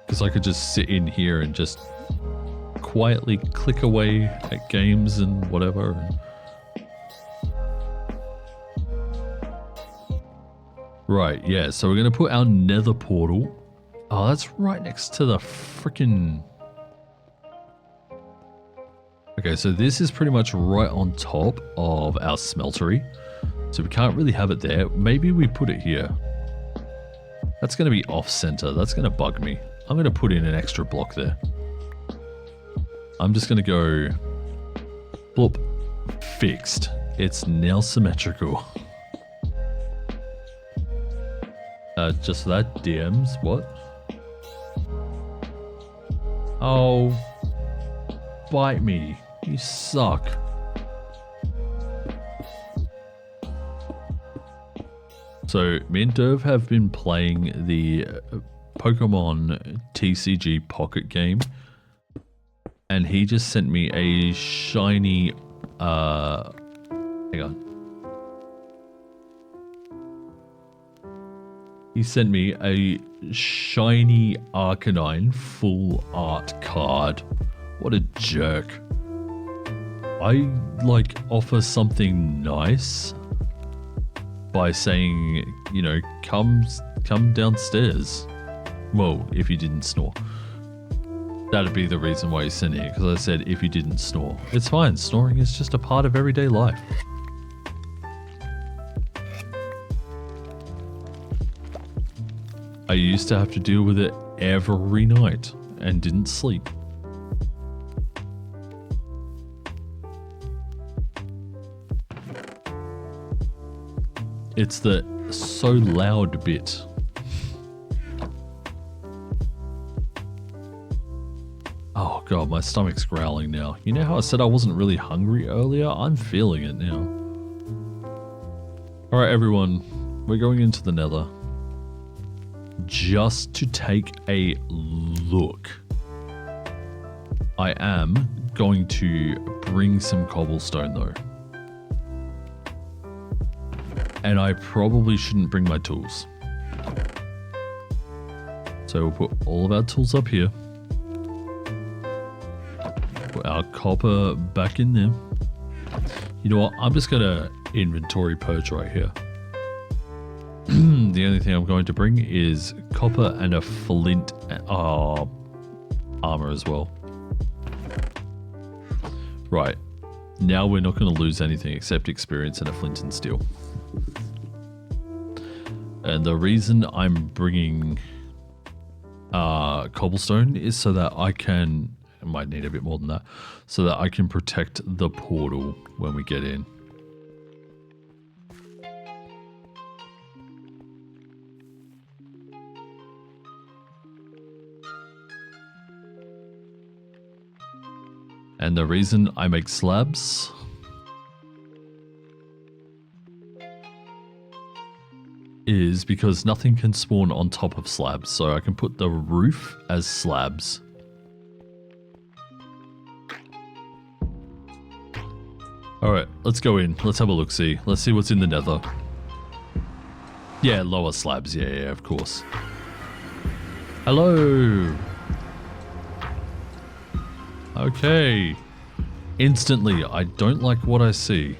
Because I could just sit in here and just quietly click away at games and whatever. Right, yeah, so we're going to put our nether portal. Oh, that's right next to the freaking... Okay, so this is pretty much right on top of our smeltery. So we can't really have it there. Maybe we put it here. That's going to be off center. That's going to bug me. I'm going to put in an extra block there. I'm just going to go... Bloop. Fixed. It's now symmetrical. Just for that, DMs. What? Oh. Bite me. You suck. So, me and Derv have been playing the Pokemon TCG Pocket game. And he just sent me a shiny... hang on. He sent me a shiny Arcanine full art card. What a jerk. I, like, offer something nice by saying, you know, come downstairs. Well, if you didn't snore. That'd be the reason why you sent it, because I said if you didn't snore. It's fine, snoring is just a part of everyday life. I used to have to deal with it every night and didn't sleep. It's the so loud bit. Oh god, my stomach's growling now. You know how I said I wasn't really hungry earlier? I'm feeling it now. Alright everyone, we're going into the Nether. Just to take a look. I am going to bring some cobblestone though. And I probably shouldn't bring my tools. So we'll put all of our tools up here. Put our copper back in there. You know what? I'm just going to inventory purge right here. The only thing I'm going to bring is copper and a flint armor as well. Right. Now we're not going to lose anything except experience and a flint and steel. And the reason I'm bringing cobblestone is so that I can, I might need a bit more than that, so that I can protect the portal when we get in. And the reason I make slabs is because nothing can spawn on top of slabs, so I can put the roof as slabs. Alright, let's go in. Let's have a look-see. Let's see what's in the Nether. Yeah, lower slabs. Yeah, of course. Hello! Okay. Instantly, I don't like what I see.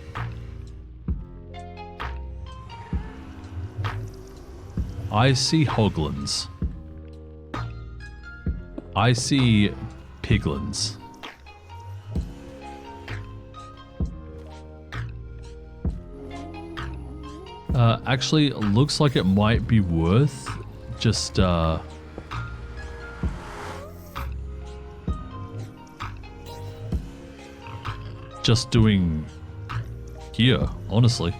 I see hoglins. I see piglins. Actually, it looks like it might be worth just doing here, honestly.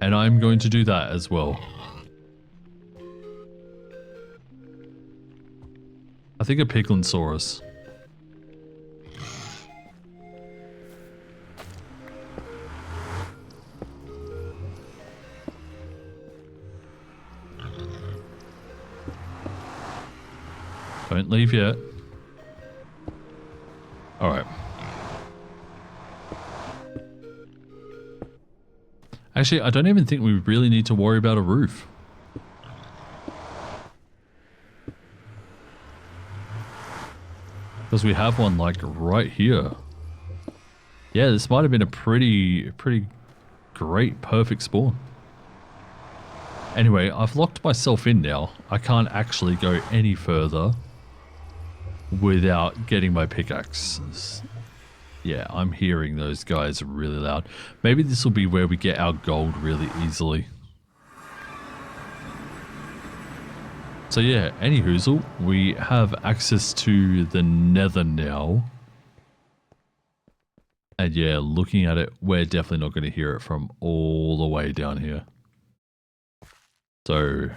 And I'm going to do that as well. I think a Piglinsaurus. Don't leave yet. Alright. Actually, I don't even think we really need to worry about a roof. Because we have one like right here. Yeah, this might have been a pretty great, perfect spawn. Anyway, I've locked myself in now. I can't actually go any further without getting my pickaxe. Yeah, I'm hearing those guys really loud. Maybe this will be where we get our gold really easily. So yeah, anyhoozle, we have access to the nether now. And yeah, looking at it, we're definitely not going to hear it from all the way down here. So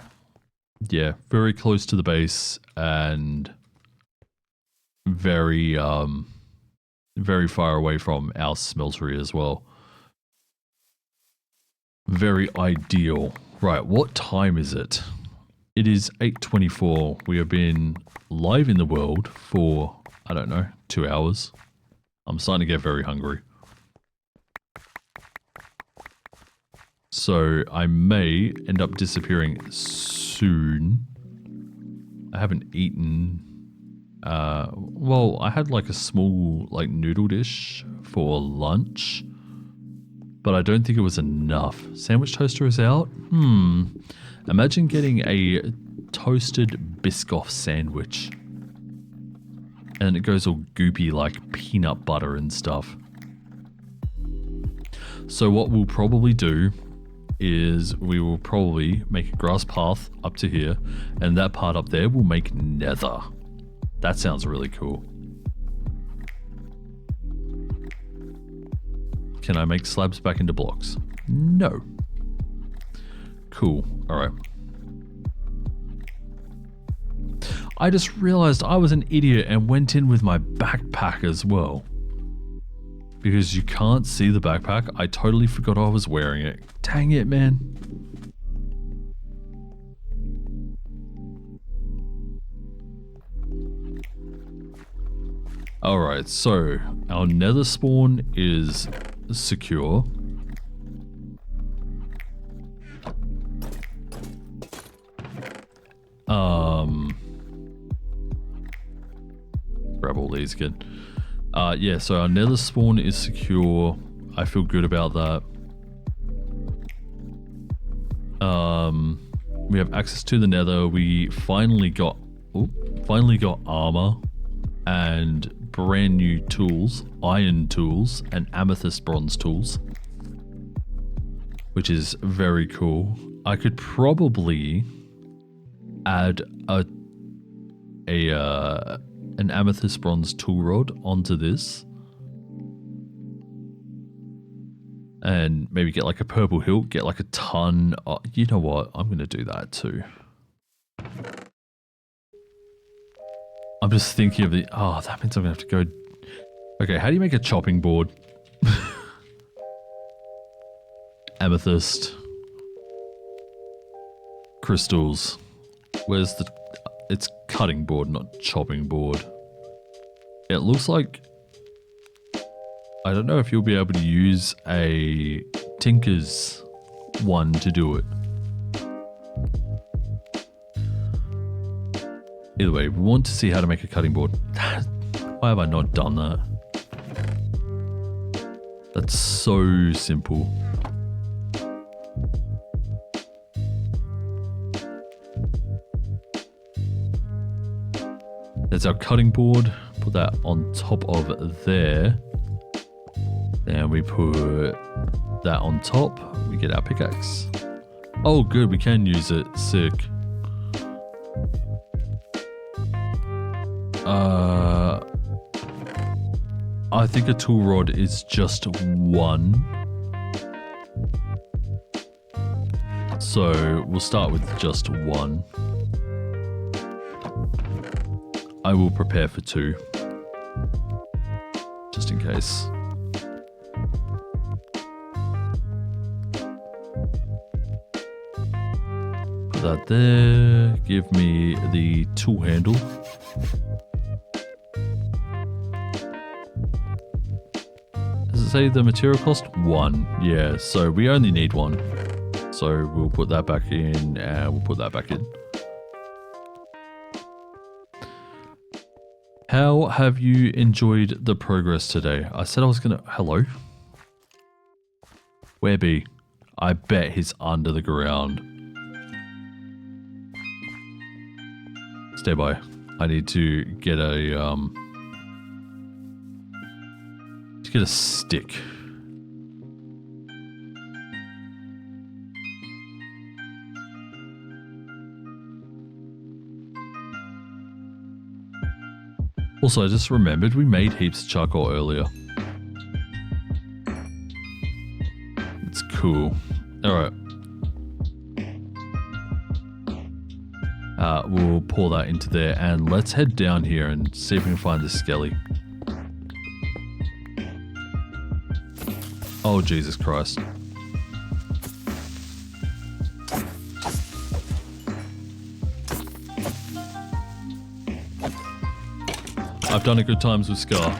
yeah, very close to the base and very very far away from our smeltery as well. Very ideal. Right, what time is it? It is 8:24. We have been live in the world for, I don't know, 2 hours. I'm starting to get very hungry. So I may end up disappearing soon. I haven't eaten. Well, I had like a small like noodle dish for lunch, but I don't think it was enough. Sandwich toaster is out. Imagine getting a toasted Biscoff sandwich and it goes all goopy like peanut butter and stuff. So what we'll probably do is we will probably make a grass path up to here, and that part up there will make nether. That sounds really cool. Can I make slabs back into blocks? No. Cool. Alright. I just realized I was an idiot and went in with my backpack as well. Because you can't see the backpack, I totally forgot I was wearing it. Dang it, man. Alright, so our nether spawn is secure. Grab all these again. Yeah, so our nether spawn is secure. I feel good about that. We have access to the nether. We finally got armor and brand new tools, iron tools and amethyst bronze tools, which is very cool. I could probably add an amethyst bronze tool rod onto this and maybe get like a purple hilt, get like a ton. You know what? I'm going to do that too. I'm just thinking of the... Oh, that means I'm going to have to go... Okay, how do you make a chopping board? Amethyst. Crystals. Where's the... It's cutting board, not chopping board. It looks like... I don't know if you'll be able to use a Tinker's one to do it. Either way, we want to see how to make a cutting board. Why have I not done that? That's so simple. There's our cutting board. Put that on top of there. Then we put that on top. We get our pickaxe. Oh, good. We can use it. Sick. I think a tool rod is just one. So we'll start with just one. I will prepare for two. Just in case. Put that there. Give me the tool handle. Does it say the material cost? 1. Yeah, so we only need 1. So we'll put that back in and we'll put that back in. How have you enjoyed the progress today? I said I was gonna... Hello? Where be? I bet he's under the ground. Stay by. I need to get a stick. Also, I just remembered we made heaps of charcoal earlier. It's cool. Alright. We'll pour that into there and let's head down here and see if we can find the skelly. Oh, Jesus Christ. I've done it good times with Scar.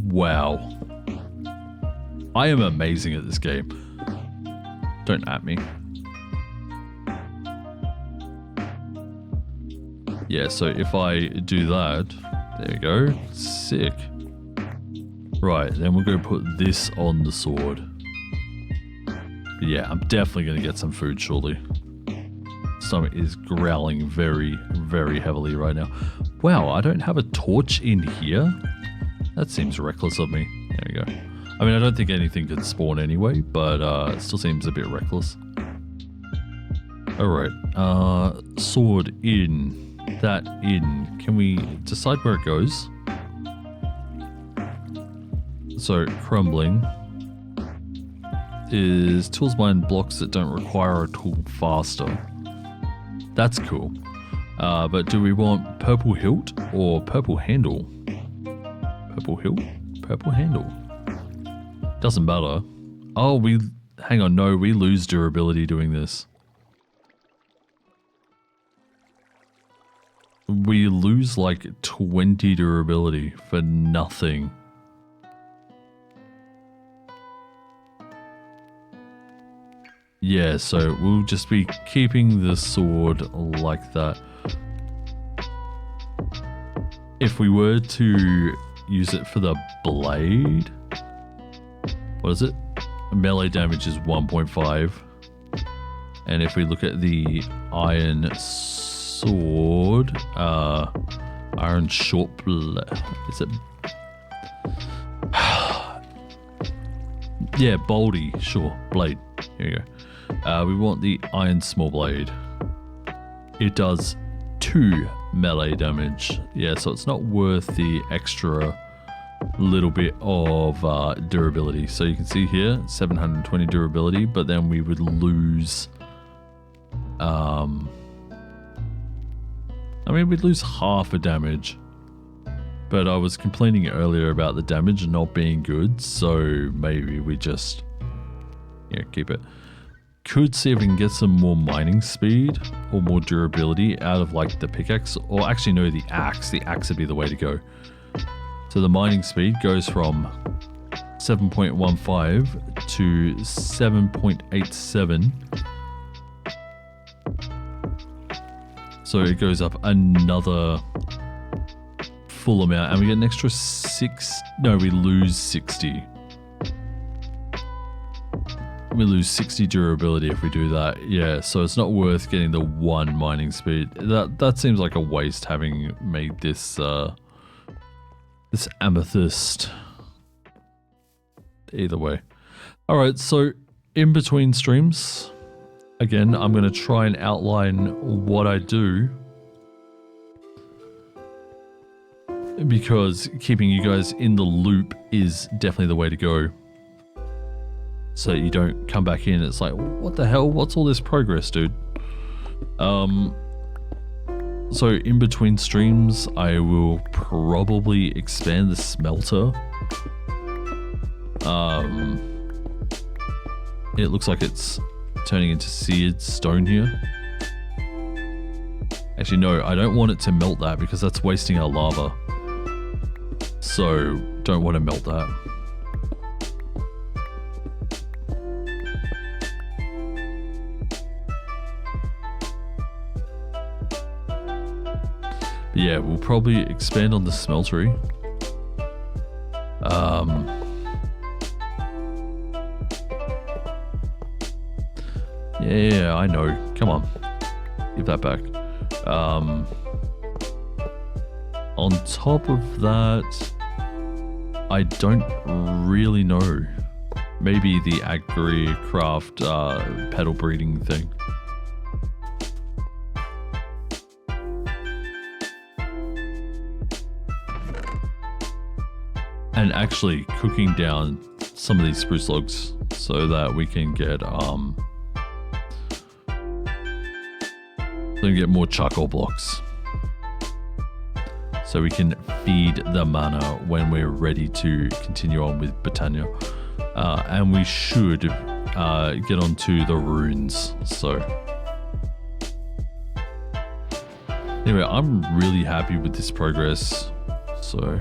Wow. I am amazing at this game. Don't at me. Yeah, so if I do that, there we go. Sick. Right, then we're going to put this on the sword. But yeah, I'm definitely going to get some food shortly. Stomach is growling very, very heavily right now. Wow, I don't have a torch in here? That seems reckless of me. There we go. I mean, I don't think anything could spawn anyway, but it still seems a bit reckless. Alright, sword in. That in. Can we decide where it goes? So, crumbling is tools mine blocks that don't require a tool faster. That's cool. But do we want purple hilt or purple handle? Purple hilt? Purple handle. Doesn't matter. Oh, hang on, no, we lose durability doing this. We lose like 20 durability for nothing. Yeah, so we'll just be keeping the sword like that. If we were to use it for the blade, what is it? Melee damage is 1.5. And if we look at the iron sword, iron short blade, is it? Yeah, boldy, sure, blade. Here you go. We want the iron small blade. It does 2 melee damage. Yeah, so it's not worth the extra little bit of durability. So you can see here, 720 durability, but then we would lose... I mean, we'd lose half a damage. But I was complaining earlier about the damage not being good, so maybe we just... yeah, keep it. Could see if we can get some more mining speed or more durability out of like the pickaxe, or actually no, the axe. The axe would be the way to go. So the mining speed goes from 7.15 to 7.87. So it goes up another full amount, and we get an extra 6. No, we lose 60. We lose 60 durability if we do that. Yeah, so it's not worth getting the 1 mining speed. That seems like a waste, having made this this amethyst. Either way. Alright, so in between streams, again, I'm going to try and outline what I do, because keeping you guys in the loop is definitely the way to go. So you don't come back in, it's like, what the hell? What's all this progress, dude? So in between streams, I will probably expand the smelter. It looks like it's turning into seared stone here. Actually, no, I don't want it to melt that because that's wasting our lava. So don't want to melt that. But yeah, we'll probably expand on the smeltery. Yeah, I know. Come on. Give that back. On top of that, I don't really know. Maybe the agri-craft pedal breeding thing. And actually cooking down some of these spruce logs so that we can get more charcoal blocks. So we can feed the mana when we're ready to continue on with Britannia. And we should get onto the runes. So anyway, I'm really happy with this progress. So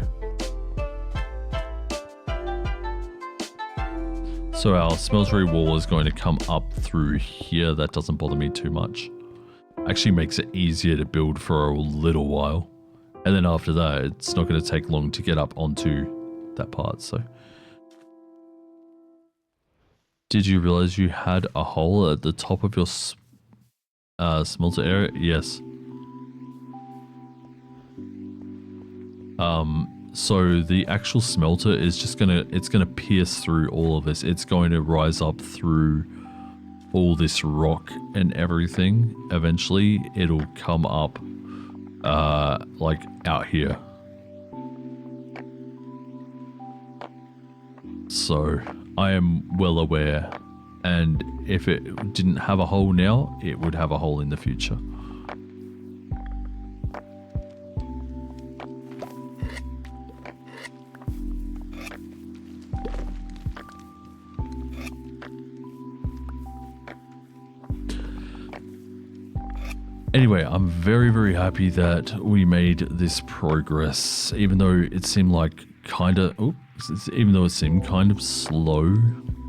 our smeltery wall is going to come up through here. That doesn't bother me too much. Actually makes it easier to build for a little while. And then after that, it's not going to take long to get up onto that part. So, did you realize you had a hole at the top of your smelter area? Yes. So the actual smelter is just it's gonna pierce through all of this. It's going to rise up through all this rock and everything. Eventually, it'll come up, like out here. So I am well aware, and if it didn't have a hole now, it would have a hole in the future. Anyway, I'm very, very happy that we made this progress, even though it seemed like even though it seemed kind of slow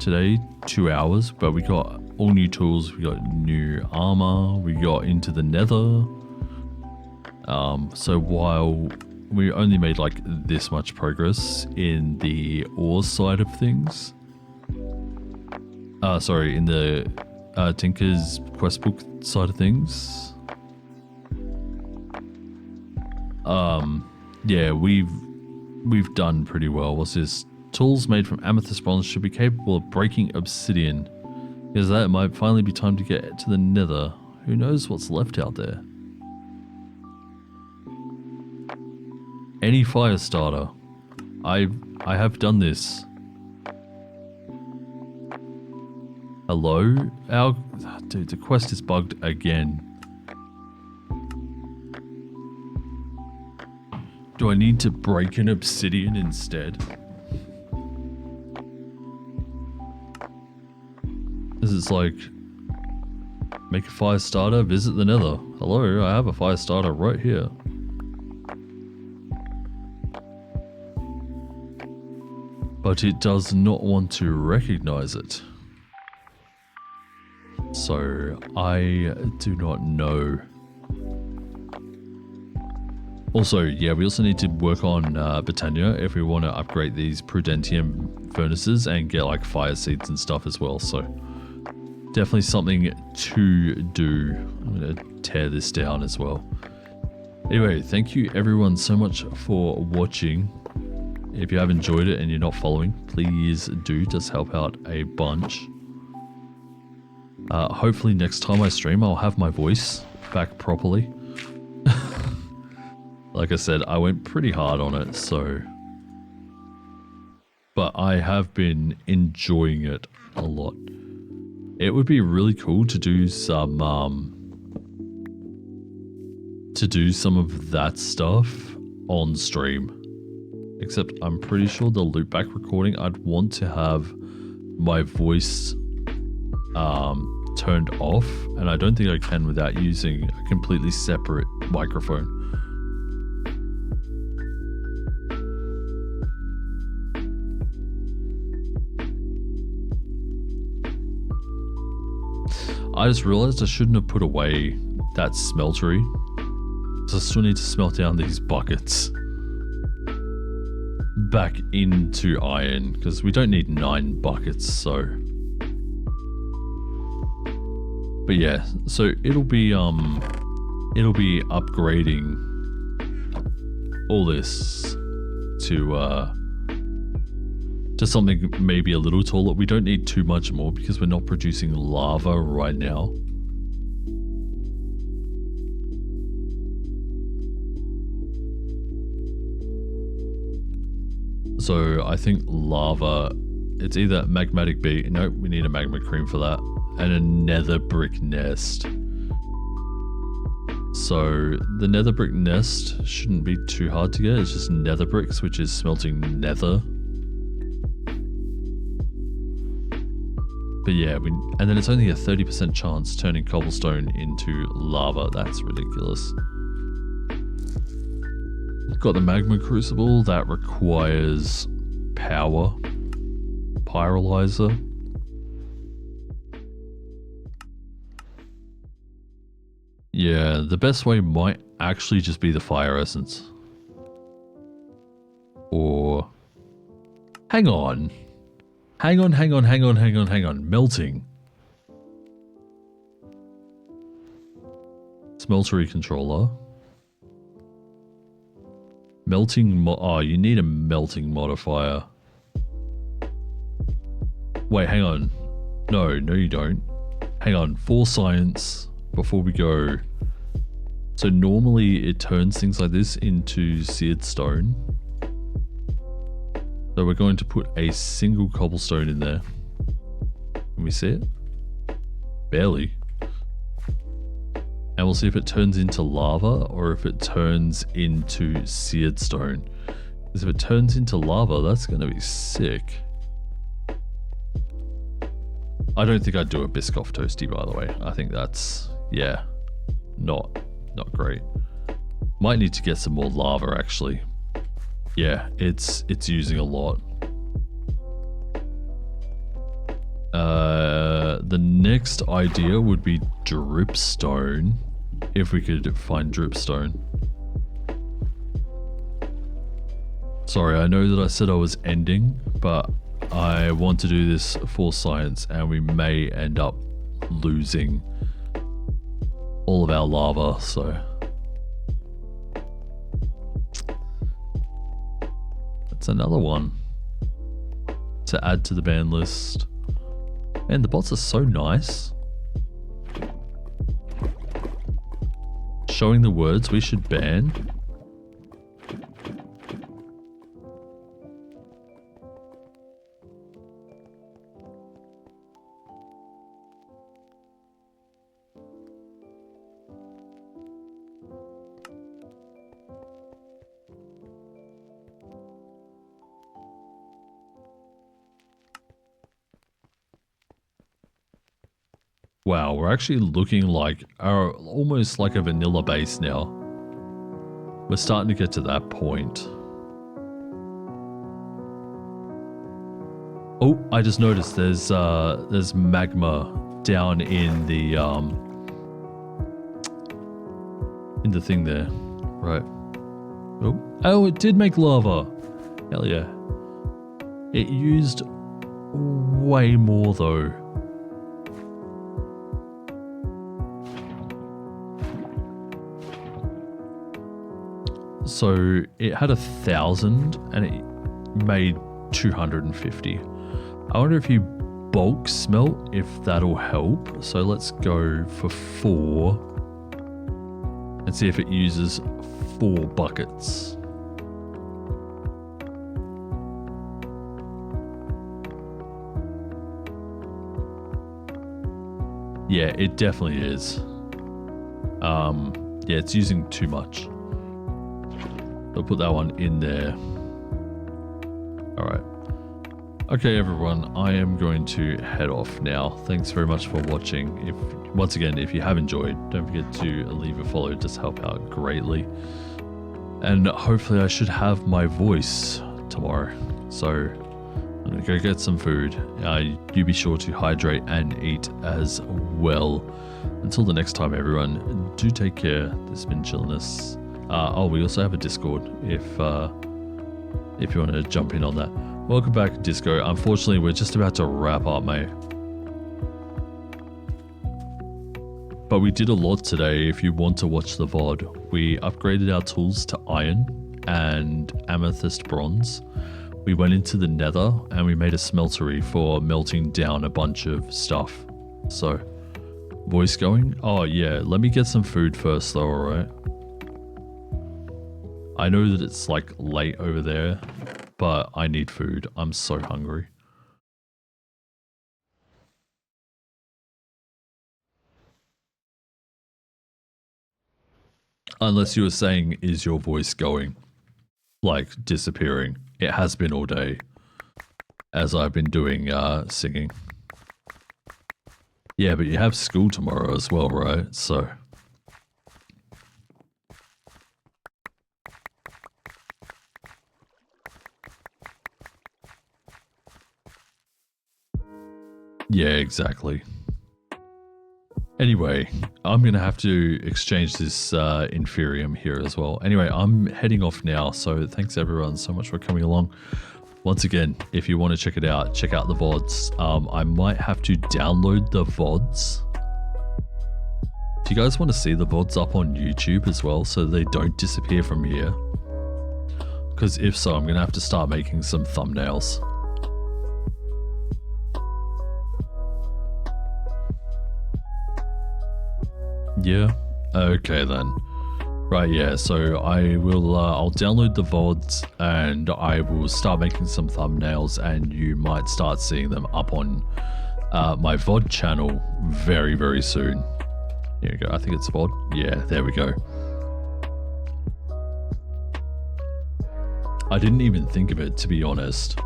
today, 2 hours, but we got all new tools, we got new armor, we got into the nether. So while we only made like this much progress in the ore side of things, sorry, in the Tinker's questbook side of things, yeah, we've done pretty well. What's this? Tools made from amethyst bronze should be capable of breaking obsidian. Because that might finally be time to get to the nether. Who knows what's left out there? Any fire starter. I have done this. Hello? Dude, the quest is bugged again. Do I need to break an obsidian instead? This is like, make a fire starter, visit the nether. Hello, I have a fire starter right here. But it does not want to recognize it. So, I do not know. Also, yeah, we also need to work on Britannia if we want to upgrade these Prudentium furnaces and get like fire seeds and stuff as well. So, definitely something to do. I'm going to tear this down as well. Anyway, thank you everyone so much for watching. If you have enjoyed it and you're not following, please do. Just help out a bunch. Hopefully next time I stream, I'll have my voice back properly. Like I said, I went pretty hard on it, so... But I have been enjoying it a lot. It would be really cool to do some of that stuff on stream. Except I'm pretty sure the loopback recording, I'd want to have my voice turned off, and I don't think I can without using a completely separate microphone. I just realized I shouldn't have put away that smeltery. So I still need to smelt down these buckets back into iron, because we don't need 9 buckets, so... But yeah, so it'll be upgrading all this to something maybe a little taller. We don't need too much more because we're not producing lava right now. So I think lava, it's either magmatic B, nope, we need a magma cream for that, and a nether brick nest. So the nether brick nest shouldn't be too hard to get, it's just nether bricks, which is smelting nether. But yeah, and then it's only a 30% chance turning cobblestone into lava. That's ridiculous. Got the magma crucible that requires power. Pyrolyzer. Yeah, the best way might actually just be the fire essence. Or... Hang on. Hang on. Melting. Smeltery controller. Melting oh, you need a melting modifier. Wait, hang on. No, you don't. Hang on, for science, before we go. So normally it turns things like this into seared stone. So we're going to put a single cobblestone in there. Can we see it? Barely. And we'll see if it turns into lava or if it turns into seared stone. Because if it turns into lava, that's going to be sick. I don't think I'd do a Biscoff toasty, by the way. I think that's, yeah, not great. Might need to get some more lava, actually. Yeah, it's using a lot. The next idea would be dripstone. If we could find dripstone. Sorry, I know that I said I was ending, but I want to do this for science and we may end up losing all of our lava, so... That's another one to add to the ban list. Man, the bots are so nice. Showing the words we should ban. Wow, we're actually looking like almost like a vanilla base now. We're starting to get to that point. Oh, I just noticed there's magma down in the thing there. Right. Oh, it did make lava. Hell yeah. It used way more though. So it had 1,000 and it made 250. I wonder if you bulk smelt, if that'll help. So let's go for 4 and see if it uses 4 buckets. Yeah, it definitely is. Yeah, it's using too much. I'll put that one in there. Alright. Okay, everyone, I am going to head off now. Thanks very much for watching. Once again, if you have enjoyed, don't forget to leave a follow, just help out greatly. And hopefully I should have my voice tomorrow. So I'm going to go get some food. You be sure to hydrate and eat as well. Until the next time, everyone, do take care. This has been Chillainous. Oh, we also have a Discord if you want to jump in on that. Welcome back, Disco. Unfortunately, we're just about to wrap up, mate. But we did a lot today. If you want to watch the VOD, we upgraded our tools to iron and amethyst bronze. We went into the nether and we made a smeltery for melting down a bunch of stuff. So, voice going? Oh yeah, let me get some food first though, alright? I know that it's like late over there, but I need food. I'm so hungry. Unless you were saying, is your voice going? Like, disappearing. It has been all day. As I've been doing, singing. Yeah, but you have school tomorrow as well, right? So... yeah, exactly. Anyway, I'm going to have to exchange this Inferium here as well. Anyway, I'm heading off now, so thanks everyone so much for coming along. Once again, if you want to check it out, check out the VODs. I might have to download the VODs. Do you guys want to see the VODs up on YouTube as well, so they don't disappear from here? Because if so, I'm going to have to start making some thumbnails. Yeah, okay then. Right, yeah, so I will, I'll download the VODs and I will start making some thumbnails and you might start seeing them up on my VOD channel very, very soon. Here we go, I think it's VOD. Yeah, there we go. I didn't even think of it, to be honest.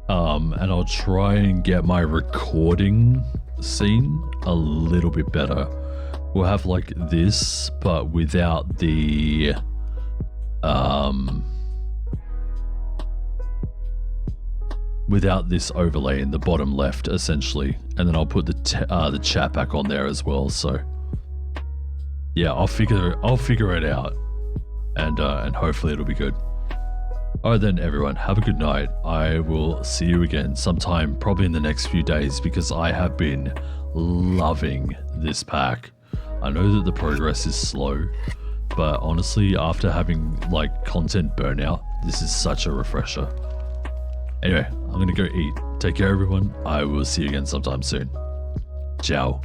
And I'll try and get my recording scene a little bit better. We'll have like this, but without the without this overlay in the bottom left, essentially, and then I'll put the chat back on there as well. So yeah, I'll figure it out, and hopefully it'll be good. Alright then everyone, have a good night. I will see you again sometime, probably in the next few days, because I have been loving this pack. I know that the progress is slow, but honestly, after having like content burnout, this is such a refresher. Anyway, I'm gonna go eat. Take care everyone. I will see you again sometime soon. Ciao.